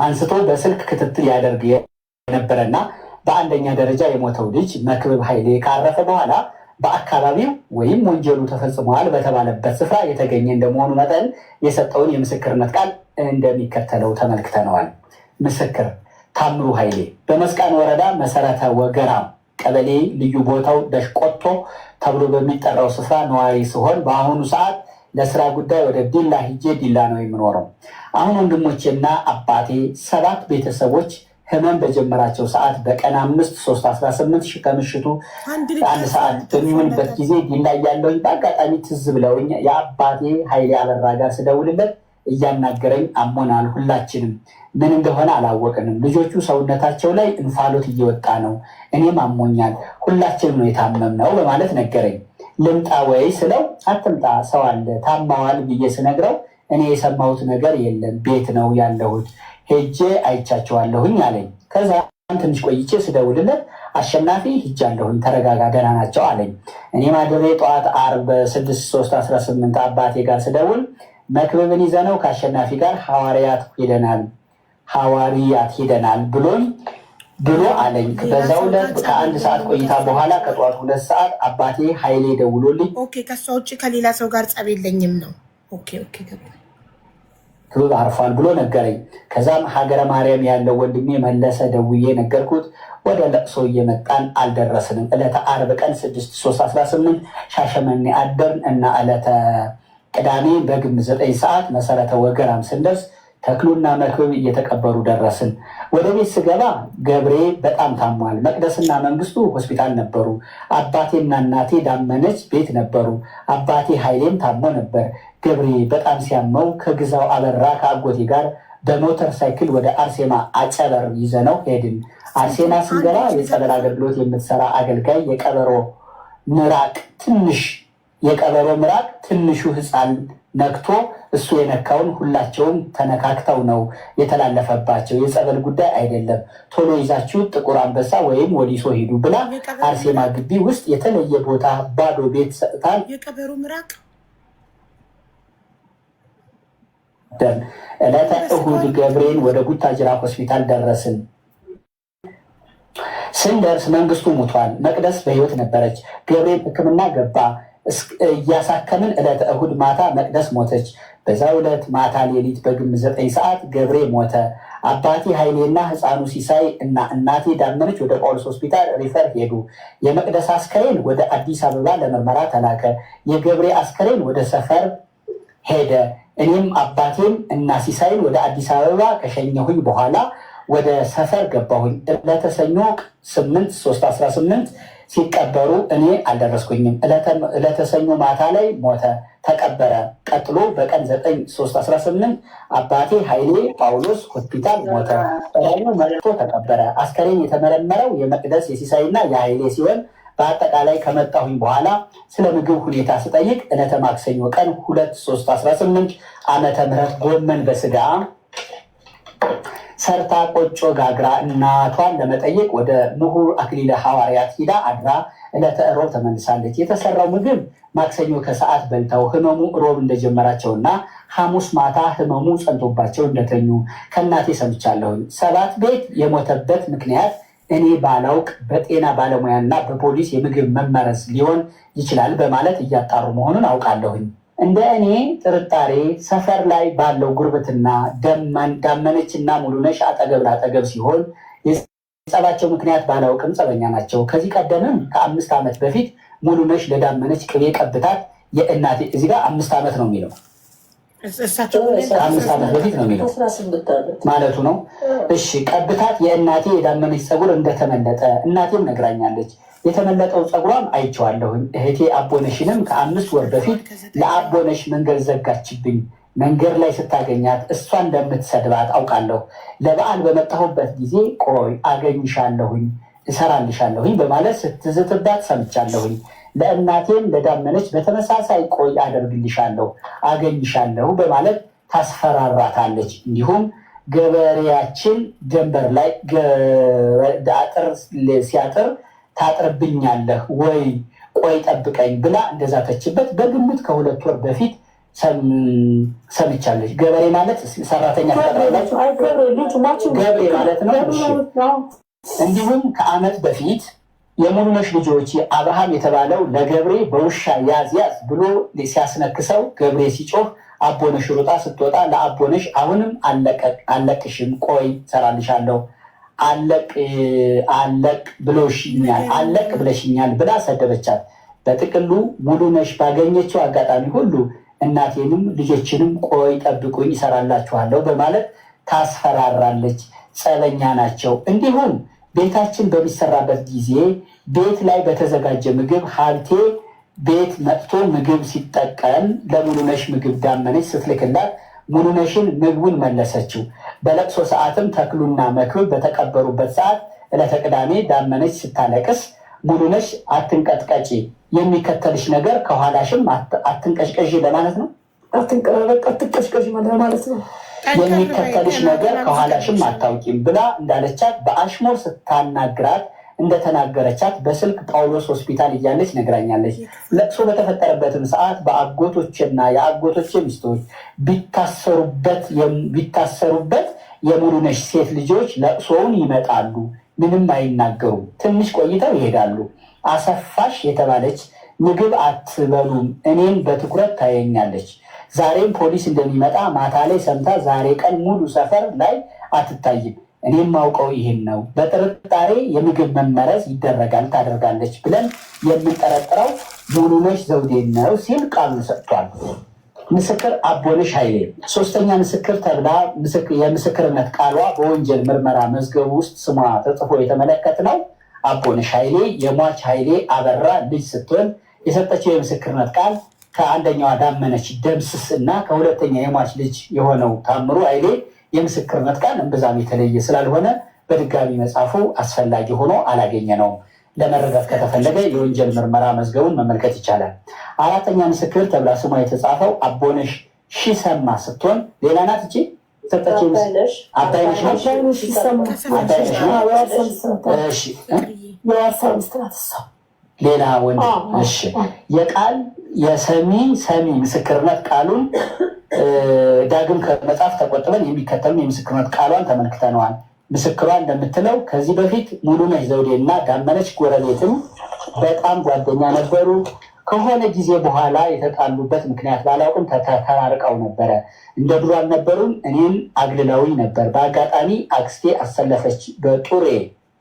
አንስቶ በስልክ ክትትል ያደርግ የነበረና በአንደኛ ደረጃ የሞተው ልጅ መክብብ ኃይሌ ካረፈ በኋላ በአካባቢው ወይም ወንጀሉ ተፈጽመዋል በተባለበት ስፍራ የተገኘ እንደመሆኑ መጠን የሰጠውን የምስክርነት ቃል እንደሚከተለው ተመልክተነዋል። ምስክር ታምሩ ኃይሌ በመስቃን ወረዳ መሰረተ ወገራም ቀበሌ ልዩ ቦታው ደሽቆቶ ተብሎ በሚጠራው ስፍራ ነዋሪ ሲሆን በአሁኑ ሰዓት ለስራ ጉዳይ ወደ ዲላ ሂጄ ዲላ ነው የምኖረው። አሁን ወንድሞቼና አባቴ 7 ቤተሰቦች ህመም በጀመራቸው ሰዓት በቀን 5/3/18 ከምሽቱ 1 ሰዓት በሚሆንበት ጊዜ ዲላ እያለሁኝ በአጋጣሚ ትዝ ብለውኝ የአባቴ ኃይሌ አበራ ጋር ስደውልለት እያናገረኝ አሞናል፣ ሁላችንም ምን እንደሆነ አላወቅንም፣ ልጆቹ ሰውነታቸው ላይ እንፋሎት እየወጣ ነው፣ እኔም አሞኛል፣ ሁላችንም ነው የታመምነው በማለት ነገረኝ። ልምጣ ወይ ስለው አትምጣ ሰው አለ ታማዋል ብዬ ስነግረው እኔ የሰማሁት ነገር የለም ቤት ነው ያለሁት ሄጄ አይቻቸዋለሁኝ አለኝ። ከዛ ትንሽ ቆይቼ ስደውልለት አሸናፊ ሂጃለሁኝ ተረጋጋ ደህና ናቸው አለኝ። እኔ ማደሬ ጠዋት ዓርብ 6/3/18 አባቴ ጋር ስደውል መክብብን ይዘነው ከአሸናፊ ጋር ሐዋርያት ሄደናል ብሎ አለኝ። በዛው ዕለት ከ1 ሰዓት ቆይታ በኋላ ከጠዋቱ 2 ሰዓት አባቴ ኃይሌ ደውሎልኝ ከሷ ውጭ ከሌላ ሰው ጋር ጸብ የለኝም ነው ክብብ አርፏል ብሎ ነገረኝ። ከዛም ሀገረ ማርያም ያለው ወንድሜ መለሰ ደውዬ ነገርኩት። ወደ ለቅሶ እየመጣን አልደረስንም። ዕለተ ዓርብ ቀን 6/3/18 ሻሸመኔ አደርን እና ዕለተ ቅዳሜ በግም 9 ሰዓት መሰረተ ወገራም ስንደርስ ተክሉና መክብብ እየተቀበሩ ደረስን። ወደ ቤት ስገባ ገብሬ በጣም ታሟል። መቅደስና መንግስቱ ሆስፒታል ነበሩ። አባቴና እናቴ ዳመነች ቤት ነበሩ። አባቴ ኃይሌም ታሞ ነበር። ገብሬ በጣም ሲያመው ከግዛው አበራ ከአጎቴ ጋር በሞተር ሳይክል ወደ አርሴማ አጨበር ይዘነው ሄድን። አርሴማ ስንገባ የጸበል አገልግሎት የምትሰራ አገልጋይ የቀበሮ ምራቅ ትንሹ ህፃን ነክቶ እሱ የነካውን ሁላቸውም ተነካክተው ነው የተላለፈባቸው። የጸበል ጉዳይ አይደለም፣ ቶሎ ይዛችሁ ጥቁር አንበሳ ወይም ወሊሶ ሂዱ ብላ አርሴማ ግቢ ውስጥ የተለየ ቦታ ባዶ ቤት ሰጥታል። የቀበሮ ምራቅ ዕለተ እሁድ ገብሬን ወደ ቡታጅራ ሆስፒታል ደረስን። ስንደርስ መንግስቱ ሙቷል። መቅደስ በህይወት ነበረች። ገብሬን ሕክምና ገባ እያሳከምን ዕለተ እሁድ ማታ መቅደስ ሞተች። በዛው ዕለት ማታ ሌሊት በግም 9 ሰዓት ገብሬ ሞተ። አባቴ ኃይሌና ህፃኑ ሲሳይ እና እናቴ ዳመነች ወደ ጳውሎስ ሆስፒታል ሪፈር ሄዱ። የመቅደስ አስከሬን ወደ አዲስ አበባ ለምርመራ ተላከ። የገብሬ አስከሬን ወደ ሰፈር ሄደ። እኔም አባቴም እና ሲሳይን ወደ አዲስ አበባ ከሸኘሁኝ በኋላ ወደ ሰፈር ገባሁኝ። ዕለተ ሰኞ 8/3/18 ሲቀበሩ እኔ አልደረስኩኝም። ዕለተ ሰኞ ማታ ላይ ሞተ፣ ተቀበረ። ቀጥሎ በቀን 9/3/18 አባቴ ኃይሌ ጳውሎስ ሆስፒታል ሞተ። ራዩ መጥቶ ተቀበረ። አስከሬን የተመረመረው የመቅደስ የሲሳይና የኃይሌ ሲሆን በአጠቃላይ ከመጣሁኝ በኋላ ስለ ምግብ ሁኔታ ስጠይቅ ዕለተ ማክሰኞ ቀን 2/3/18 ዓመተ ምህረት ጎመን በስጋ ሰርታ ቆጮ ጋግራ እናቷን ለመጠየቅ ወደ ምሁር አክሊለ ሐዋርያት ሂዳ አድራ ዕለተ እሮብ ተመልሳለች። የተሰራው ምግብ ማክሰኞ ከሰዓት በልተው ህመሙ እሮብ እንደጀመራቸውና ሐሙስ ማታ ህመሙ ጸንቶባቸው እንደተኙ ከእናቴ ሰምቻለሁኝ። 7 ቤት የሞተበት ምክንያት እኔ ባላውቅ በጤና ባለሙያና በፖሊስ የምግብ መመረዝ ሊሆን ይችላል በማለት እያጣሩ መሆኑን አውቃለሁኝ። እንደ እኔ ጥርጣሬ ሰፈር ላይ ባለው ጉርብትና ዳመነችና ሙሉነሽ አጠገብ ላጠገብ ሲሆን የጸባቸው ምክንያት ባላውቅም ጸበኛ ናቸው። ከዚህ ቀደምም ከ5 ዓመት በፊት ሙሉነሽ ለዳመነች ቅቤ ቀብታት የእናቴ እዚህ ጋር 5 ዓመት ነው የሚለው ከ5 ዓመት በፊት ነው የሚለው ማለቱ ነው። እሺ ቀብታት የእናቴ የዳመነች ፀጉር እንደተመለጠ እናቴም ነግራኛለች። የተመለጠው ፀጉሯም አይቼዋለሁኝ። እህቴ አቦነሽንም ከ5 ወር በፊት ለአቦነሽ መንገድ ዘጋችብኝ። መንገድ ላይ ስታገኛት እሷ እንደምትሰድባት አውቃለሁ። ለበዓል በመጣሁበት ጊዜ ቆይ አገኝሻለሁኝ፣ እሰራልሻለሁኝ በማለት ስትዝትባት ሰምቻለሁኝ። ለእናቴም ለዳመነች በተመሳሳይ ቆይ አደርግልሻለሁ፣ አገኝሻለሁ በማለት ታስፈራራታለች። እንዲሁም ገበሬያችን ደንበር ላይ አጥር ሲያጥር ታጥርብኛለህ ወይ ቆይ ጠብቀኝ ብላ እንደዛተችበት በግምት ከ2 ወር በፊት ሰምቻለች። ገበሬ ማለት ሰራተኛ ገብሬ ማለት ነው። እንዲሁም ከዓመት በፊት የሙሉነሽ ልጆች አብርሃም የተባለው ለገብሬ በውሻ ያዝ ያዝ ብሎ ሲያስነክሰው ገብሬ ሲጮህ አቦነሽ ሩጣ ስትወጣ ለአቦነሽ አሁንም አለቅሽም፣ ቆይ ሰራልሻለሁ፣ አለቅ ብለሽኛል ብላ ሰደበቻት። በጥቅሉ ሙሉነሽ ባገኘችው አጋጣሚ ሁሉ እናቴንም ልጆችንም ቆይ ጠብቁኝ ይሰራላችኋለሁ በማለት ታስፈራራለች። ጸበኛ ናቸው። እንዲሁም ቤታችን በሚሰራበት ጊዜ ቤት ላይ በተዘጋጀ ምግብ ሀብቴ ቤት መጥቶ ምግብ ሲጠቀም ለሙሉነሽ ምግብ ዳመነች ስትልክላት ሙሉነሽን ምግቡን መለሰችው። በለቅሶ ሰዓትም ተክሉና መክብብ በተቀበሩበት ሰዓት ዕለተ ቅዳሜ ዳመነች ስታለቅስ ሙሉነሽ አትንቀጥቀጪ፣ የሚከተልሽ ነገር ከኋላሽም አትንቀሽቀዥ ለማለት ነው። አትንቀሽቀዥ ማለት ነው። የሚከተልሽ ነገር ከኋላሽም አታውቂም ብላ እንዳለቻት በአሽሙር ስታናግራት እንደተናገረቻት በስልክ ጳውሎስ ሆስፒታል እያለች ነግራኛለች። ለቅሶ በተፈጠረበትም ሰዓት በአጎቶችና የአጎቶች ሚስቶች ቢታሰሩበት የሙሉነሽ ሴት ልጆች ለቅሶውን ይመጣሉ፣ ምንም አይናገሩም። ትንሽ ቆይተው ይሄዳሉ። አሰፋሽ የተባለች ምግብ አትበሉም፣ እኔን በትኩረት ታየኛለች። ዛሬም ፖሊስ እንደሚመጣ ማታ ላይ ሰምታ ዛሬ ቀን ሙሉ ሰፈር ላይ አትታይም። እኔም ማውቀው ይህን ነው። በጥርጣሬ የምግብ መመረዝ ይደረጋል ታደርጋለች ብለን የምንጠረጥረው ሙሉነሽ ዘውዴ ነው ሲል ቃሉን ሰጥቷል። ምስክር አቦነሽ ኃይሌ ሶስተኛ ምስክር ተብላ የምስክርነት ቃሏ በወንጀል ምርመራ መዝገቡ ውስጥ ስሟ ተጽፎ የተመለከትነው አቦነሽ ኃይሌ የሟች ኃይሌ አበራ ልጅ ስትሆን የሰጠችው የምስክርነት ቃል ከአንደኛዋ ዳመነች ደምስስ እና ከሁለተኛ የሟች ልጅ የሆነው ታምሩ ኃይሌ የምስክርነት ቃል እምብዛም የተለየ ስላልሆነ በድጋሚ መጻፉ አስፈላጊ ሆኖ አላገኘ ነው። ለመረዳት ከተፈለገ የወንጀል ምርመራ መዝገቡን መመልከት ይቻላል። አራተኛ ምስክር ተብላ ስሟ የተጻፈው አቦነሽ ሺሰማ ስትሆን ሌላ ናት እቺ አባይነሽ ሌላ ወንድ። እሺ የቃል የሰሚ ምስክርነት ቃሉን ዳግም ከመጽሐፍ ተቆጥበን የሚከተሉ የምስክርነት ቃሏን ተመልክተነዋል። ምስክሯ እንደምትለው ከዚህ በፊት ሙሉነሽ ዘውዴ እና ዳመነች ጎረቤትም በጣም ጓደኛ ነበሩ። ከሆነ ጊዜ በኋላ የተጣሉበት ምክንያት ባላውቅም ተራርቀው ነበረ። እንደ ድሮ አልነበሩም። እኔን አግልለውኝ ነበር። በአጋጣሚ አክስቴ አሰለፈች። በጡሬ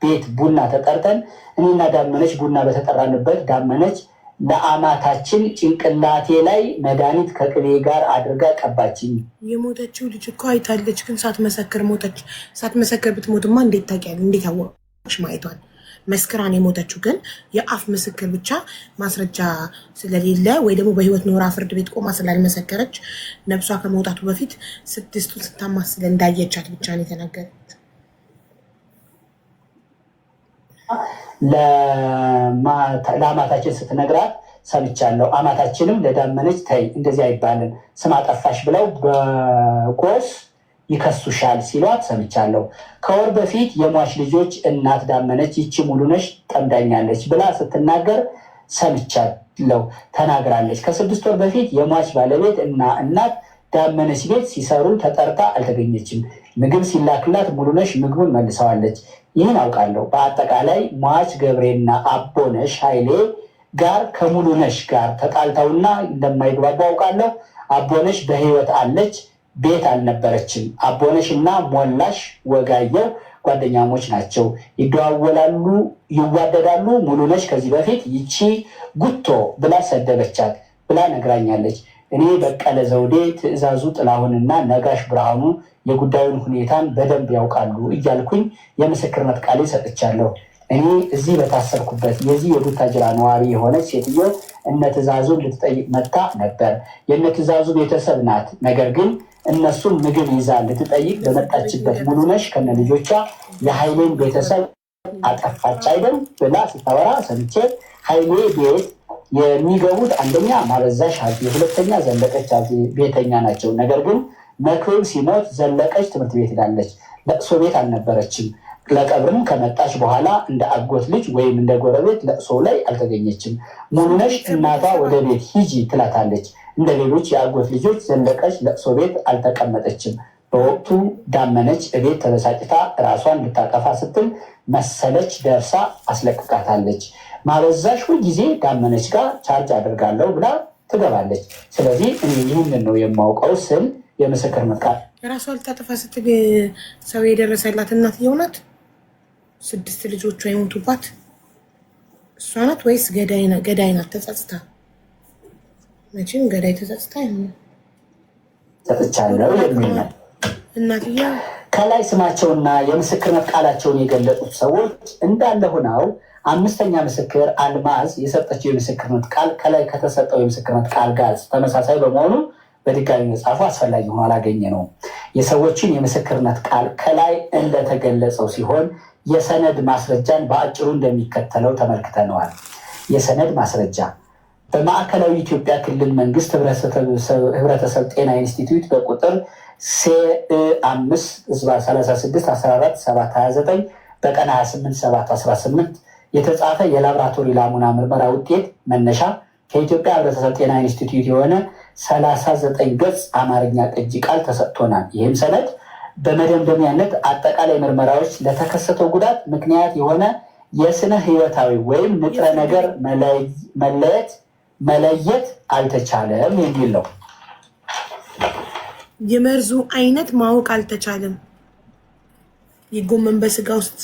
ቤት ቡና ተጠርተን እኔና ዳመነች ቡና በተጠራንበት ዳመነች ለአማታችን ጭንቅላቴ ላይ መድኃኒት ከቅቤ ጋር አድርጋ ቀባችኝ። የሞተችው ልጅ እኮ አይታለች፣ ግን ሳትመሰክር ሞተች። ሳትመሰክር ብትሞትማ እንዴት ታውቂያለሽ? እንዴት አወቅሽ ማየቷን? መስክራን የሞተችው ግን የአፍ ምስክር ብቻ ማስረጃ ስለሌለ ወይ ደግሞ በህይወት ኖራ ፍርድ ቤት ቆማ ስላልመሰከረች ነብሷ ከመውጣቱ በፊት ስድስቱን ስታማስል እንዳየቻት ብቻ ነው የተናገረች። ለአማታችን ስትነግራት ሰምቻለሁ። አማታችንም ለዳመነች ተይ እንደዚህ አይባልም ስም አጠፋሽ ብለው በቆስ ይከሱሻል ሲሏት ሰምቻለሁ። ከወር በፊት የሟች ልጆች እናት ዳመነች ይቺ ሙሉነሽ ጠምዳኛለች ብላ ስትናገር ሰምቻለሁ ተናግራለች። ከ6 ወር በፊት የሟች ባለቤት እና እናት ዳመነች ቤት ሲሰሩ ተጠርታ አልተገኘችም። ምግብ ሲላክላት ሙሉነሽ ምግቡን መልሰዋለች። ይህን አውቃለሁ። በአጠቃላይ ሟች ገብሬና አቦነሽ ኃይሌ ጋር ከሙሉነሽ ጋር ተጣልተውና እንደማይግባቡ አውቃለሁ። አቦነሽ በህይወት አለች፣ ቤት አልነበረችም። አቦነሽ እና ሞላሽ ወጋየው ጓደኛሞች ናቸው፣ ይደዋወላሉ፣ ይዋደዳሉ። ሙሉነሽ ከዚህ በፊት ይቺ ጉቶ ብላ ሰደበቻት ብላ ነግራኛለች። እኔ በቀለ ዘውዴ፣ ትዕዛዙ ጥላሁንና ነጋሽ ብርሃኑ የጉዳዩን ሁኔታን በደንብ ያውቃሉ እያልኩኝ የምስክርነት ቃሌ ሰጥቻለሁ። እኔ እዚህ በታሰርኩበት የዚህ የቡታጅራ ነዋሪ የሆነች ሴትዮ እነ ትዕዛዙን ልትጠይቅ መጥታ ነበር። የእነ ትዕዛዙ ቤተሰብ ናት። ነገር ግን እነሱን ምግብ ይዛ ልትጠይቅ በመጣችበት ሙሉነሽ ከነ ልጆቿ የኃይሌን ቤተሰብ አጠፋች አይደል ብላ ስታወራ ሰምቼ ኃይሌ ቤት የሚገቡት አንደኛ ማበዛሽ ሀዜ፣ ሁለተኛ ዘለቀች ሀዜ ቤተኛ ናቸው። ነገር ግን መክብብ ሲሞት ዘለቀች ትምህርት ቤት ሄዳለች። ለቅሶ ቤት አልነበረችም። ለቀብርም ከመጣች በኋላ እንደ አጎት ልጅ ወይም እንደ ጎረቤት ለቅሶ ላይ አልተገኘችም። ሙሉነሽ እናቷ ወደ ቤት ሂጂ ትላታለች። እንደ ሌሎች የአጎት ልጆች ዘለቀች ለቅሶ ቤት አልተቀመጠችም። በወቅቱ ዳመነች እቤት ተበሳጭታ ራሷን ልታጠፋ ስትል መሰለች ደርሳ አስለቅቃታለች። ማበዛሽ ሁልጊዜ ዳመነች ጋር ቻርጅ አድርጋለሁ ብላ ትገባለች። ስለዚህ እኔ ይህንን ነው የማውቀው ስል የምስክር ቃል ራሷ ልታጠፋ ስትል ሰው የደረሰላት እናትየው ናት። 6 ልጆቿ የሞቱባት እሷ ናት ወይስ ገዳይ ናት? ተጸጽታ መቼም ገዳይ ተጸጽታ አይሆንም። ሰጥቻለሁ የሚል ነው። እናትያ ከላይ ስማቸውና የምስክርነት ቃላቸውን የገለጹት ሰዎች እንዳለ ሆነው 5ኛ ምስክር አልማዝ የሰጠችው የምስክርነት ቃል ከላይ ከተሰጠው የምስክርነት ቃል ጋር ተመሳሳይ በመሆኑ በድጋሚ መጽሐፉ አስፈላጊ ሆኖ አላገኘ ነው። የሰዎችን የምስክርነት ቃል ከላይ እንደተገለጸው ሲሆን የሰነድ ማስረጃን በአጭሩ እንደሚከተለው ተመልክተነዋል። የሰነድ ማስረጃ በማዕከላዊ ኢትዮጵያ ክልል መንግስት ህብረተሰብ ጤና ኢንስቲትዩት በቁጥር C5/36/14/729 በቀን 28/7/18 የተጻፈ የላብራቶሪ ላሙና ምርመራ ውጤት መነሻ ከኢትዮጵያ ህብረተሰብ ጤና ኢንስቲትዩት የሆነ 39 ገጽ አማርኛ ቅጂ ቃል ተሰጥቶናል። ይህም ሰነድ በመደምደሚያነት አጠቃላይ ምርመራዎች ለተከሰተው ጉዳት ምክንያት የሆነ የስነ ህይወታዊ ወይም ንጥረ ነገር መለየት አልተቻለም የሚል ነው። የመርዙ አይነት ማወቅ አልተቻለም። የጎመን በስጋ ውስጥ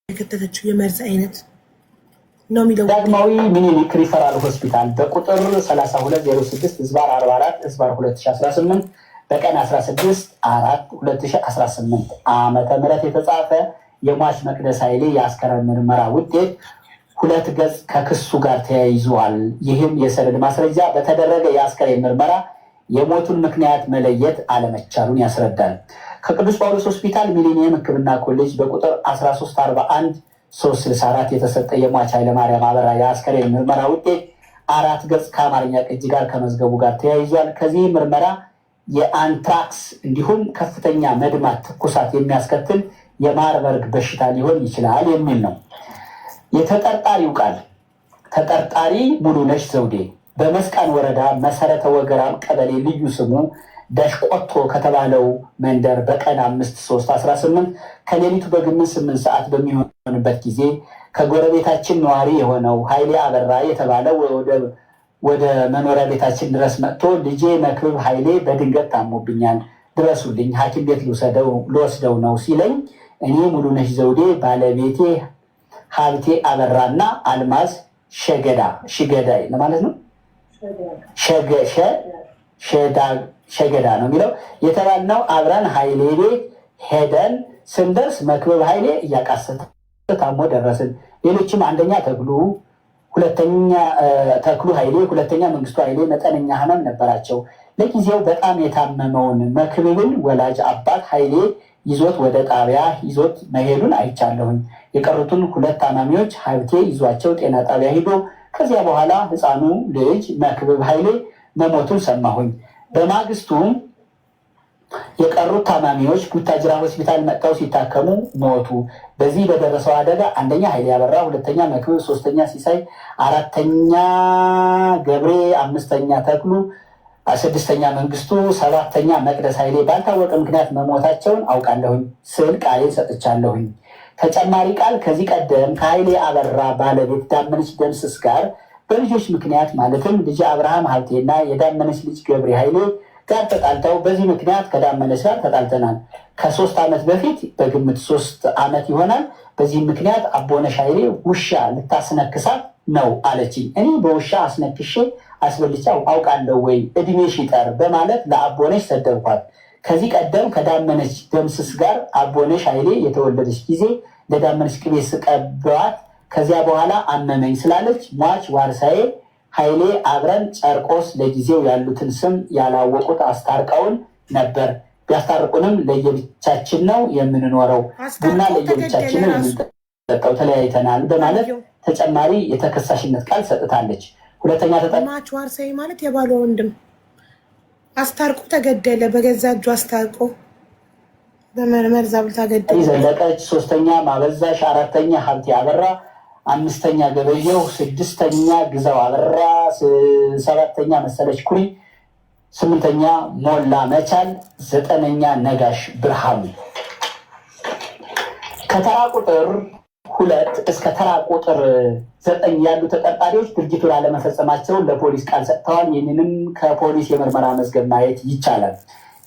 የከተተችው የመርዝ አይነት ነው የሚለው ዳግማዊ ሚኒሊክ ሪፈራል ሆስፒታል በቁጥር 32/44/2018 በቀን 16/4/2018 ዓመተ ምህረት የተጻፈ የሟች መቅደስ ኃይሌ የአስከሬን ምርመራ ውጤት 2 ገጽ ከክሱ ጋር ተያይዟል። ይህም የሰነድ ማስረጃ በተደረገ የአስከሬን ምርመራ የሞቱን ምክንያት መለየት አለመቻሉን ያስረዳል። ከቅዱስ ጳውሎስ ሆስፒታል ሚሊኒየም ሕክምና ኮሌጅ በቁጥር 13/41/364 የተሰጠ የሟች ኃይለማርያም አበራ የአስከሬን ምርመራ ውጤት 4 ገጽ ከአማርኛ ቅጂ ጋር ከመዝገቡ ጋር ተያይዟል። ከዚህ ምርመራ የአንትራክስ እንዲሁም ከፍተኛ መድማት፣ ትኩሳት የሚያስከትል የማርበርግ በሽታ ሊሆን ይችላል የሚል ነው። የተጠርጣሪው ቃል ተጠርጣሪ ሙሉነሽ ዘውዴ በመስቃን ወረዳ መሰረተ ወገራም ቀበሌ ልዩ ስሙ ደሽቆቶ ከተባለው መንደር በቀን 5/3/18 ከሌሊቱ በግምት 8 ሰዓት በሚሆንበት ጊዜ ከጎረቤታችን ነዋሪ የሆነው ኃይሌ አበራ የተባለው ወደ መኖሪያ ቤታችን ድረስ መጥቶ ልጄ መክብብ ኃይሌ በድንገት ታሞብኛል፣ ድረሱልኝ፣ ሐኪም ቤት ልወስደው ነው ሲለኝ እኔ ሙሉነሽ ዘውዴ ባለቤቴ ሀብቴ አበራና አልማዝ ሽገዳ ለማለት ነው ሸገዳ ነው የሚለው የተባልነው አብረን ኃይሌ ቤት ሄደን ስንደርስ መክብብ ኃይሌ እያቃሰተ ታሞ ደረስን። ሌሎችም አንደኛ ሁለተኛ ተክሉ ኃይሌ፣ ሁለተኛ መንግስቱ ኃይሌ መጠነኛ ህመም ነበራቸው። ለጊዜው በጣም የታመመውን መክብብን ወላጅ አባት ኃይሌ ይዞት ወደ ጣቢያ ይዞት መሄዱን አይቻለሁኝ። የቀሩትን 2 ታማሚዎች ሀብቴ ይዟቸው ጤና ጣቢያ ሂዶ ከዚያ በኋላ ህፃኑ ልጅ መክብብ ኃይሌ መሞቱን ሰማሁኝ። በማግስቱም የቀሩት ታማሚዎች ቡታጅራ ሆስፒታል መጥተው ሲታከሙ ሞቱ። በዚህ በደረሰው አደጋ አንደኛ ኃይሌ አበራ፣ 2ኛ መክብብ፣ 3ኛ ሲሳይ፣ 4ኛ ገብሬ፣ 5ኛ ተክሉ፣ 6ኛ መንግስቱ፣ 7ኛ መቅደስ ኃይሌ ባልታወቀ ምክንያት መሞታቸውን አውቃለሁኝ ስል ቃሌን ሰጥቻለሁኝ። ተጨማሪ ቃል ከዚህ ቀደም ከኃይሌ አበራ ባለቤት ዳመነች ደምስስ ጋር በልጆች ምክንያት ማለትም ልጅ አብርሃም ሀብቴና የዳመነች ልጅ ገብሬ ኃይሌ ጋር ተጣልተው በዚህ ምክንያት ከዳመነች ጋር ተጣልተናል። ከ3 ዓመት በፊት በግምት 3 ዓመት ይሆናል። በዚህ ምክንያት አቦነሽ ኃይሌ ውሻ ልታስነክሳት ነው አለችኝ። እኔ በውሻ አስነክሼ አስበልቻ አውቃለሁ ወይ? እድሜሽ ይጠር በማለት ለአቦነሽ ሰደብኳት። ከዚህ ቀደም ከዳመነች ደምስስ ጋር አቦነሽ ኃይሌ የተወለደች ጊዜ ለዳመነች ቅቤ ስቀበዋት ከዚያ በኋላ አመመኝ ስላለች ሟች ዋርሳዬ ኃይሌ አብረን ጨርቆስ ለጊዜው ያሉትን ስም ያላወቁት አስታርቀውን ነበር። ቢያስታርቁንም ለየብቻችን ነው የምንኖረው፣ ቡና ለየብቻችን ነው የምንጠጣው፣ ተለያይተናል በማለት ተጨማሪ የተከሳሽነት ቃል ሰጥታለች። ሁለተኛ ሟች ዋርሳዬ ማለት የባሏ ወንድም አስታርቆ ተገደለ። በገዛ እጁ አስታርቆ በመርዛብል ተገደለ። ዘለቀች፣ 3ኛ ማበዛሽ፣ 4ኛ ሀብቴ አበራ፣ 5ኛ ገበየው፣ 6ኛ ግዛው አበራ፣ 7ኛ መሰለች ኩሪ፣ 8ኛ ሞላ መቻል፣ 9ኛ ነጋሽ ብርሃኑ። ከተራ ቁጥር 2 እስከ ተራ ቁጥር 9 ያሉ ተጠርጣሪዎች ድርጊቱን አለመፈጸማቸውን ለፖሊስ ቃል ሰጥተዋል። ይህንንም ከፖሊስ የምርመራ መዝገብ ማየት ይቻላል።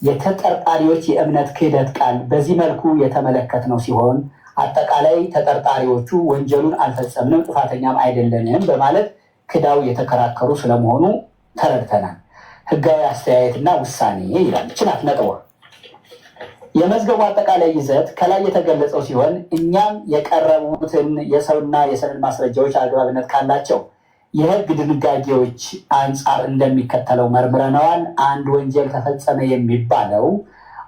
የተጠርጣሪዎች የእምነት ክህደት ቃል በዚህ መልኩ የተመለከትነው ሲሆን አጠቃላይ ተጠርጣሪዎቹ ወንጀሉን አልፈጸምንም፣ ጥፋተኛም አይደለንም በማለት ክዳው የተከራከሩ ስለመሆኑ ተረድተናል። ህጋዊ አስተያየትና ውሳኔ ይላል። ችናት ነጥቧ። የመዝገቡ አጠቃላይ ይዘት ከላይ የተገለጸው ሲሆን እኛም የቀረቡትን የሰውና የሰነድ ማስረጃዎች አግባብነት ካላቸው የህግ ድንጋጌዎች አንጻር እንደሚከተለው መርምረነዋል። አንድ ወንጀል ተፈጸመ የሚባለው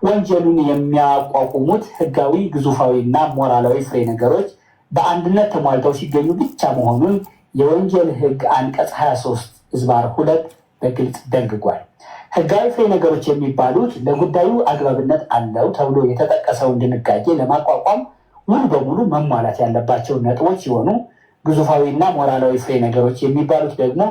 ወንጀሉን የሚያቋቁሙት ህጋዊ፣ ግዙፋዊ እና ሞራላዊ ፍሬ ነገሮች በአንድነት ተሟልተው ሲገኙ ብቻ መሆኑን የወንጀል ህግ አንቀጽ 23(2) በግልጽ ደንግጓል። ህጋዊ ፍሬ ነገሮች የሚባሉት ለጉዳዩ አግባብነት አለው ተብሎ የተጠቀሰውን ድንጋጌ ለማቋቋም ሙሉ በሙሉ መሟላት ያለባቸው ነጥቦች ሲሆኑ ግዙፋዊ እና ሞራላዊ ፍሬ ነገሮች የሚባሉት ደግሞ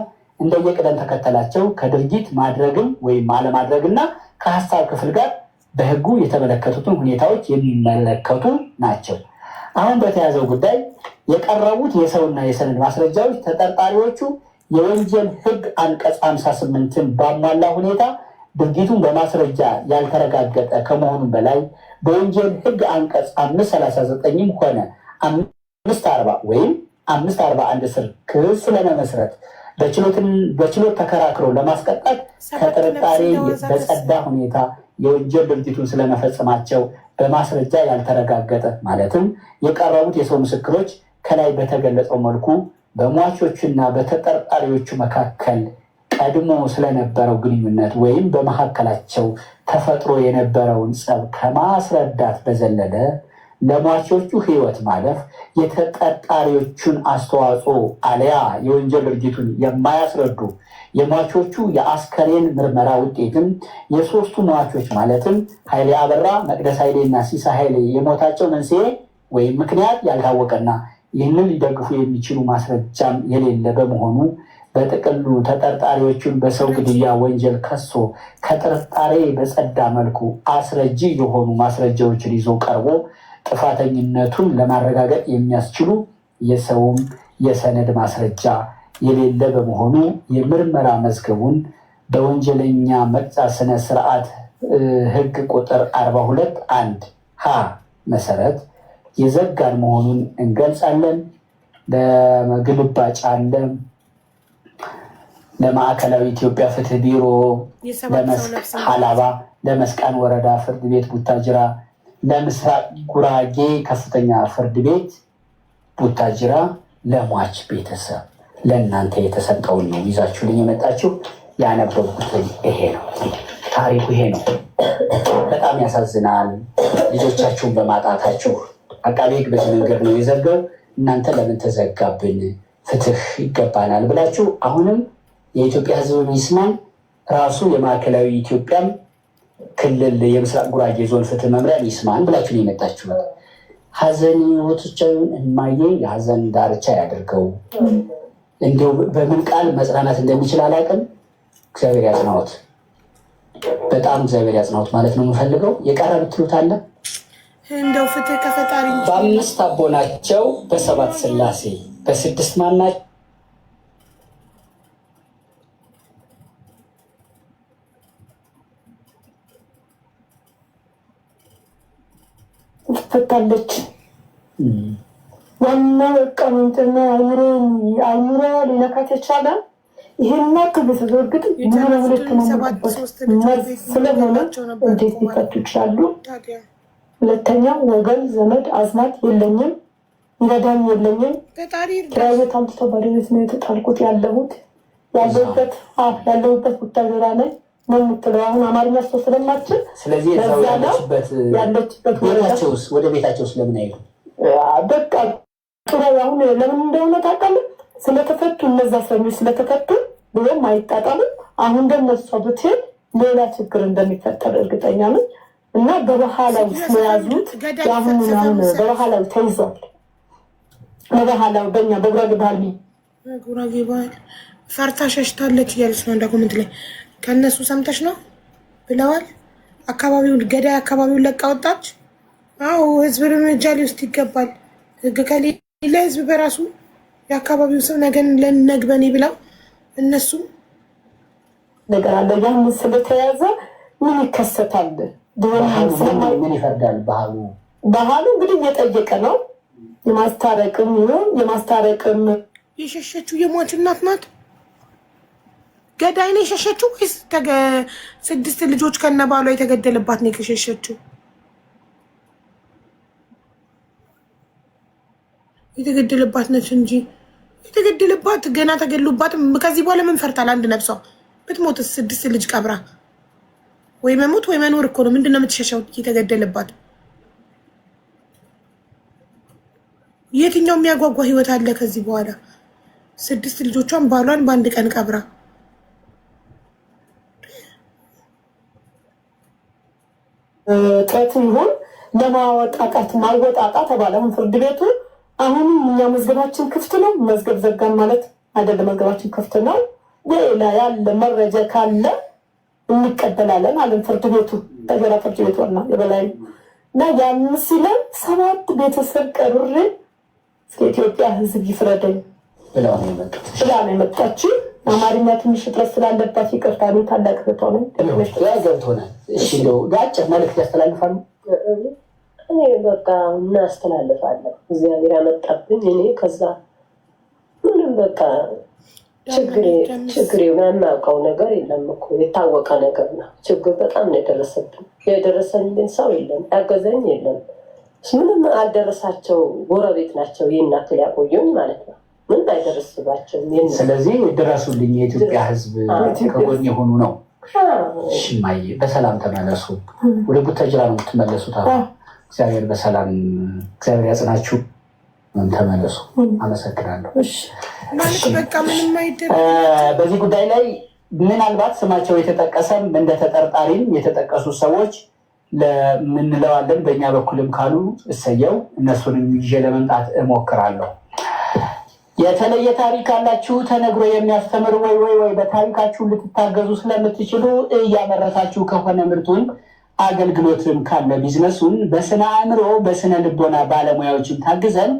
እንደየቅደም ተከተላቸው ከድርጊት ማድረግም ወይም አለማድረግና ከሀሳብ ክፍል ጋር በህጉ የተመለከቱትን ሁኔታዎች የሚመለከቱ ናቸው። አሁን በተያዘው ጉዳይ የቀረቡት የሰውና የሰነድ ማስረጃዎች ተጠርጣሪዎቹ የወንጀል ህግ አንቀጽ 58ን ባሟላ ሁኔታ ድርጊቱን በማስረጃ ያልተረጋገጠ ከመሆኑም በላይ በወንጀል ህግ አንቀጽ 539ም ሆነ 540 ወይም 541 ስር ክስ ለመመስረት በችሎት ተከራክረው ለማስቀጣት ከጥርጣሬ በጸዳ ሁኔታ የወንጀል ድርጊቱን ስለመፈጸማቸው በማስረጃ ያልተረጋገጠ ማለትም የቀረቡት የሰው ምስክሮች ከላይ በተገለጸው መልኩ በሟቾችና በተጠርጣሪዎቹ መካከል ቀድሞ ስለነበረው ግንኙነት ወይም በመካከላቸው ተፈጥሮ የነበረውን ጸብ ከማስረዳት በዘለለ ለሟቾቹ ህይወት ማለፍ የተጠርጣሪዎቹን አስተዋጽኦ አለያ የወንጀል ድርጊቱን የማያስረዱ የሟቾቹ የአስከሬን ምርመራ ውጤትም የሶስቱ ሟቾች ማለትም ኃይሌ አበራ፣ መቅደስ ኃይሌ እና ሲሳ ኃይሌ የሞታቸው መንስኤ ወይም ምክንያት ያልታወቀና ይህንን ሊደግፉ የሚችሉ ማስረጃም የሌለ በመሆኑ በጥቅሉ ተጠርጣሪዎቹን በሰው ግድያ ወንጀል ከሶ ከጥርጣሬ በጸዳ መልኩ አስረጂ የሆኑ ማስረጃዎችን ይዞ ቀርቦ ጥፋተኝነቱን ለማረጋገጥ የሚያስችሉ የሰውም የሰነድ ማስረጃ የሌለ በመሆኑ የምርመራ መዝገቡን በወንጀለኛ መቅጫ ስነ ስርዓት ህግ ቁጥር 42(1) ሀ መሰረት የዘጋን መሆኑን እንገልጻለን። ለግልባጭ አለ ለማዕከላዊ ኢትዮጵያ ፍትህ ቢሮ፣ ሀላባ፣ ለመስቃን ወረዳ ፍርድ ቤት ቡታጅራ፣ ለምስራቅ ጉራጌ ከፍተኛ ፍርድ ቤት ቡታጅራ፣ ለሟች ቤተሰብ ለእናንተ የተሰጠውን ነው ይዛችሁልኝ የመጣችሁ። ያነበብኩት ይሄ ነው፣ ታሪኩ ይሄ ነው። በጣም ያሳዝናል። ልጆቻችሁን በማጣታችሁ አቃቤ ህግ በዚህ መንገድ ነው የዘጋው። እናንተ ለምን ተዘጋብን፣ ፍትህ ይገባናል ብላችሁ አሁንም የኢትዮጵያ ህዝብ ይስማን፣ ራሱ የማዕከላዊ ኢትዮጵያም ክልል የምስራቅ ጉራጌ ዞን ፍትህ መምሪያ ይስማን ብላችሁ ነው የመጣችሁት። ሀዘን ህይወቶቻችሁን እማዬ የሀዘን ዳርቻ ያደርገው። እንዲሁ በምን ቃል መጽናናት እንደሚችል አላውቅም። እግዚአብሔር ያጽናዎት፣ በጣም እግዚአብሔር ያጽናዎት ማለት ነው የምፈልገው። የቀረ ብትሉት አለ እንደው ፍትህ ከፈጣሪ በ5 አቦ ናቸው፣ በ7 ስላሴ፣ በ6 ማናቸው ትፈታለች። ዋና በቃ ምንትና አይምሮ ሊነካት የቻለ ይሄን ክብስ እርግጥ ሙሉ ሁለት ማመጣበት ስለሆነ እንዴት ሊፈቱ ይችላሉ? ሁለተኛ ወገን ዘመድ አዝማት የለኝም፣ ይረዳኝ የለኝም። ኪራይ አምጥተው ባለቤት ነው የተጣልኩት። ያለሁበት ቡታጅራ ላይ ነው የምትለው። አሁን አማርኛ ሰው ስለማችል ስለዚህ ያለችበት ወደ ቤታቸው ስለምን አይሉ በቃ ጥሩ። አሁን ለምን እንደሆነ ታውቃለህ? ስለተፈቱ እነዛ እስረኞች ስለተፈቱ ብሎም አይጣጣምም። አሁን እንደነሱ ብትሄድ ሌላ ችግር እንደሚፈጠር እርግጠኛ ነኝ። እና በባህላዊ ስለያዙት አሁን በባህላዊ ተይዟል። በባህላው በእኛ በጉራጌ ባህል ጉራጌ ባህል ፈርታ ሸሽታለች እያለች ነው። እንደ ኮሜንት ላይ ከእነሱ ሰምተሽ ነው ብለዋል። አካባቢውን ገዳይ አካባቢውን ለቃ ወጣች። አዎ ህዝብ እርምጃ ሊወስድ ይገባል። ህግ ከሌለ ህዝብ በራሱ የአካባቢው ሰው ነገን ለነግበኔ ብለው እነሱም ነገር አለ። ያን ስለተያዘ ምን ይከሰታል? ምን ይፈርዳል? ባህሉ እንግዲህ እየጠየቀ ነው። የማስታረቅም ይሁን የማስታረቅም የሸሸችው የሟች እናት ናት። ገዳይ ነው የሸሸችው ወይስ 6 ልጆች ከነባሏ የተገደለባት ነው የሸሸችው? የተገደለባት ነች እንጂ የተገደለባት ገና ተገሉባት። ከዚህ በኋላ ምን ፈርታል? አንድ ነፍሷ ብትሞትስ 6 ልጅ ቀብራ ወይ መሞት ወይ መኖር እኮ ነው። ምንድነው የምትሸሸው? የተገደለባት የትኛው የሚያጓጓ ህይወት አለ ከዚህ በኋላ? 6 ልጆቿን ባሏን በአንድ ቀን ቀብራ ጥረት ይሁን ለማወጣጣት ማወጣጣ ተባለ። አሁን ፍርድ ቤቱ አሁንም እኛ መዝገባችን ክፍት ነው፣ መዝገብ ዘጋን ማለት አይደለም። መዝገባችን ክፍት ነው። ሌላ ያለ መረጃ ካለ እንቀበላለን አለን ፍርድ ቤቱ። ተገራ ፍርድ ቤቱ እና የበላይ እና ያን ሲለን 7 ቤተሰብ ቀብሬ እስከ ኢትዮጵያ ህዝብ ይፍረደኝ ብላ ነው የመጣችው። አማርኛ ትንሽ ጥረት ስላለባት ይቅርታ ነው። ታላቅ እህቷ ነው ገብቶናል። እሺ ነው ጋጭ መልዕክት ያስተላልፋሉ። እኔ በቃ እናስተላልፋለን። እግዚአብሔር ያመጣብኝ እኔ ከዛ ምንም በቃ ችግር የማያውቀው ነገር የለም እኮ የታወቀ ነገር ነው። ችግር በጣም ነው የደረሰብኝ። የደረሰልኝ ሰው የለም፣ ያገዘኝ የለም። ምንም አልደረሳቸው ጎረቤት ናቸው ይህን ያክል ያቆዩኝ ማለት ነው። ምን አይደርስባቸው። ስለዚህ ድረሱልኝ፣ የኢትዮጵያ ህዝብ ከጎን የሆኑ ነው። ሽማዬ በሰላም ተመለሱ። ወደ ቡታጅራ ነው የምትመለሱት። እግዚአብሔር በሰላም እግዚአብሔር ያጽናችሁ። ተመለሱ። አመሰግናለሁ። በዚህ ጉዳይ ላይ ምናልባት ስማቸው የተጠቀሰም እንደ ተጠርጣሪም የተጠቀሱ ሰዎች ለምንለዋለን በእኛ በኩልም ካሉ እሰየው፣ እነሱንም ይዤ ለመምጣት እሞክራለሁ። የተለየ ታሪክ አላችሁ ተነግሮ የሚያስተምር ወይ በታሪካችሁ ልትታገዙ ስለምትችሉ እያመረታችሁ ከሆነ ምርቱን አገልግሎትም ካለ ቢዝነሱን በስነ አእምሮ በስነ ልቦና ባለሙያዎችም ታግዘን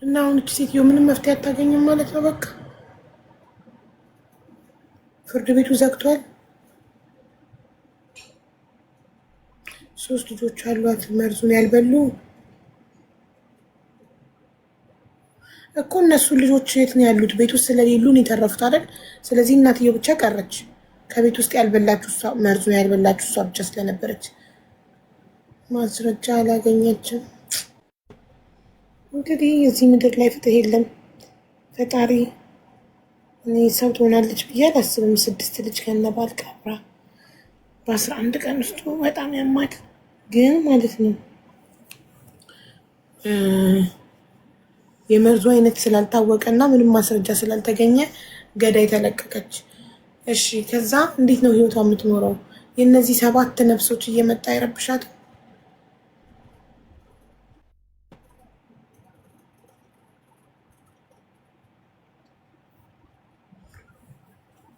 እና አሁን እቺ ሴትዮ ምንም መፍትሄ አታገኝም ማለት ነው። በቃ ፍርድ ቤቱ ዘግቷል። 3 ልጆች አሏት መርዙን ያልበሉ እኮ እነሱ ልጆች የት ነው ያሉት? ቤት ውስጥ ስለሌሉ ነው የተረፉት አይደል? ስለዚህ እናትየው ብቻ ቀረች። ከቤት ውስጥ ያልበላችሁ እሷ፣ መርዙን ያልበላችሁ እሷ ብቻ ስለነበረች ማስረጃ አላገኘችም። እንግዲህ እዚህ ምድር ላይ ፍትህ የለም። ፈጣሪ እኔ ሰው ትሆናለች ብዬ አላስብም። 6 ልጅ ከነባል ቀብራ በ11 ቀን ውስጥ በጣም ያማል። ግን ማለት ነው የመርዙ አይነት ስላልታወቀ እና ምንም ማስረጃ ስላልተገኘ ገዳይ ተለቀቀች። እሺ ከዛ እንዴት ነው ህይወቷ የምትኖረው? የእነዚህ 7 ነፍሶች እየመጣ ይረብሻት።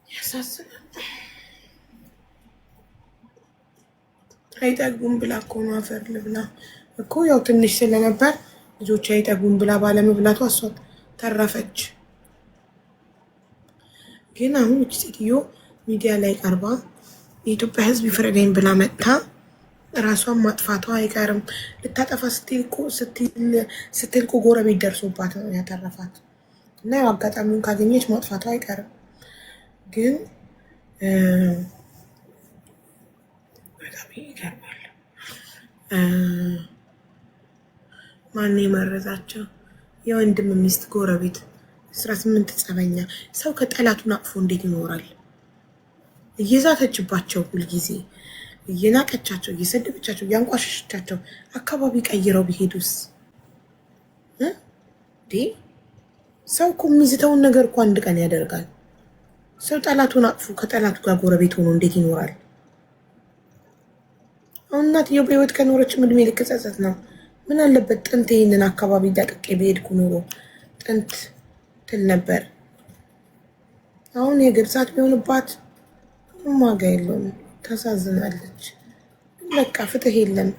ያሳዝናል። አይጠጉም ብላ እኮ ነው አፈር ልብላ እኮ ያው ትንሽ ስለነበር ልጆች አይጠጉም ብላ ባለመብላቷ እሷ ተረፈች። ግን አሁን እቺ ሴትዮ ሚዲያ ላይ ቀርባ የኢትዮጵያ ሕዝብ ይፍረደኝ ብላ መጥታ ራሷን ማጥፋቷ አይቀርም። ልታጠፋ ስትል እኮ ጎረቤት ደርሶባት ነው ያተረፋት እና ያው አጋጣሚውን ካገኘች ማጥፋቷ አይቀርም። ግን በጣም ይገርማል። ማን የመረዛቸው? የወንድም ሚስት ጎረቤት 18 ጸበኛ ሰው ከጠላቱን አቅፎ እንዴት ይኖራል? እየዛተችባቸው ሁልጊዜ እየናቀቻቸው፣ እየሰደበቻቸው፣ እያንቋሸሸቻቸው አካባቢ ቀይረው ቢሄዱስ? ሰው እኮ የሚዝተውን ነገር እኮ አንድ ቀን ያደርጋል። ሰው ጠላቱን አቅፎ ከጠላቱ ጋር ጎረቤት ሆኖ እንዴት ይኖራል? አሁን እናትየው በህይወት ከኖረች እድሜ ልክ ጸጸት ነው። ምን አለበት ጥንት ይሄንን አካባቢ ደቅቄ በሄድኩ ኑሮ ጥንት ትል ነበር። አሁን የግርሳት ቢሆንባት ዋጋ የለውም። ታሳዝናለች። በቃ ፍትህ የለም።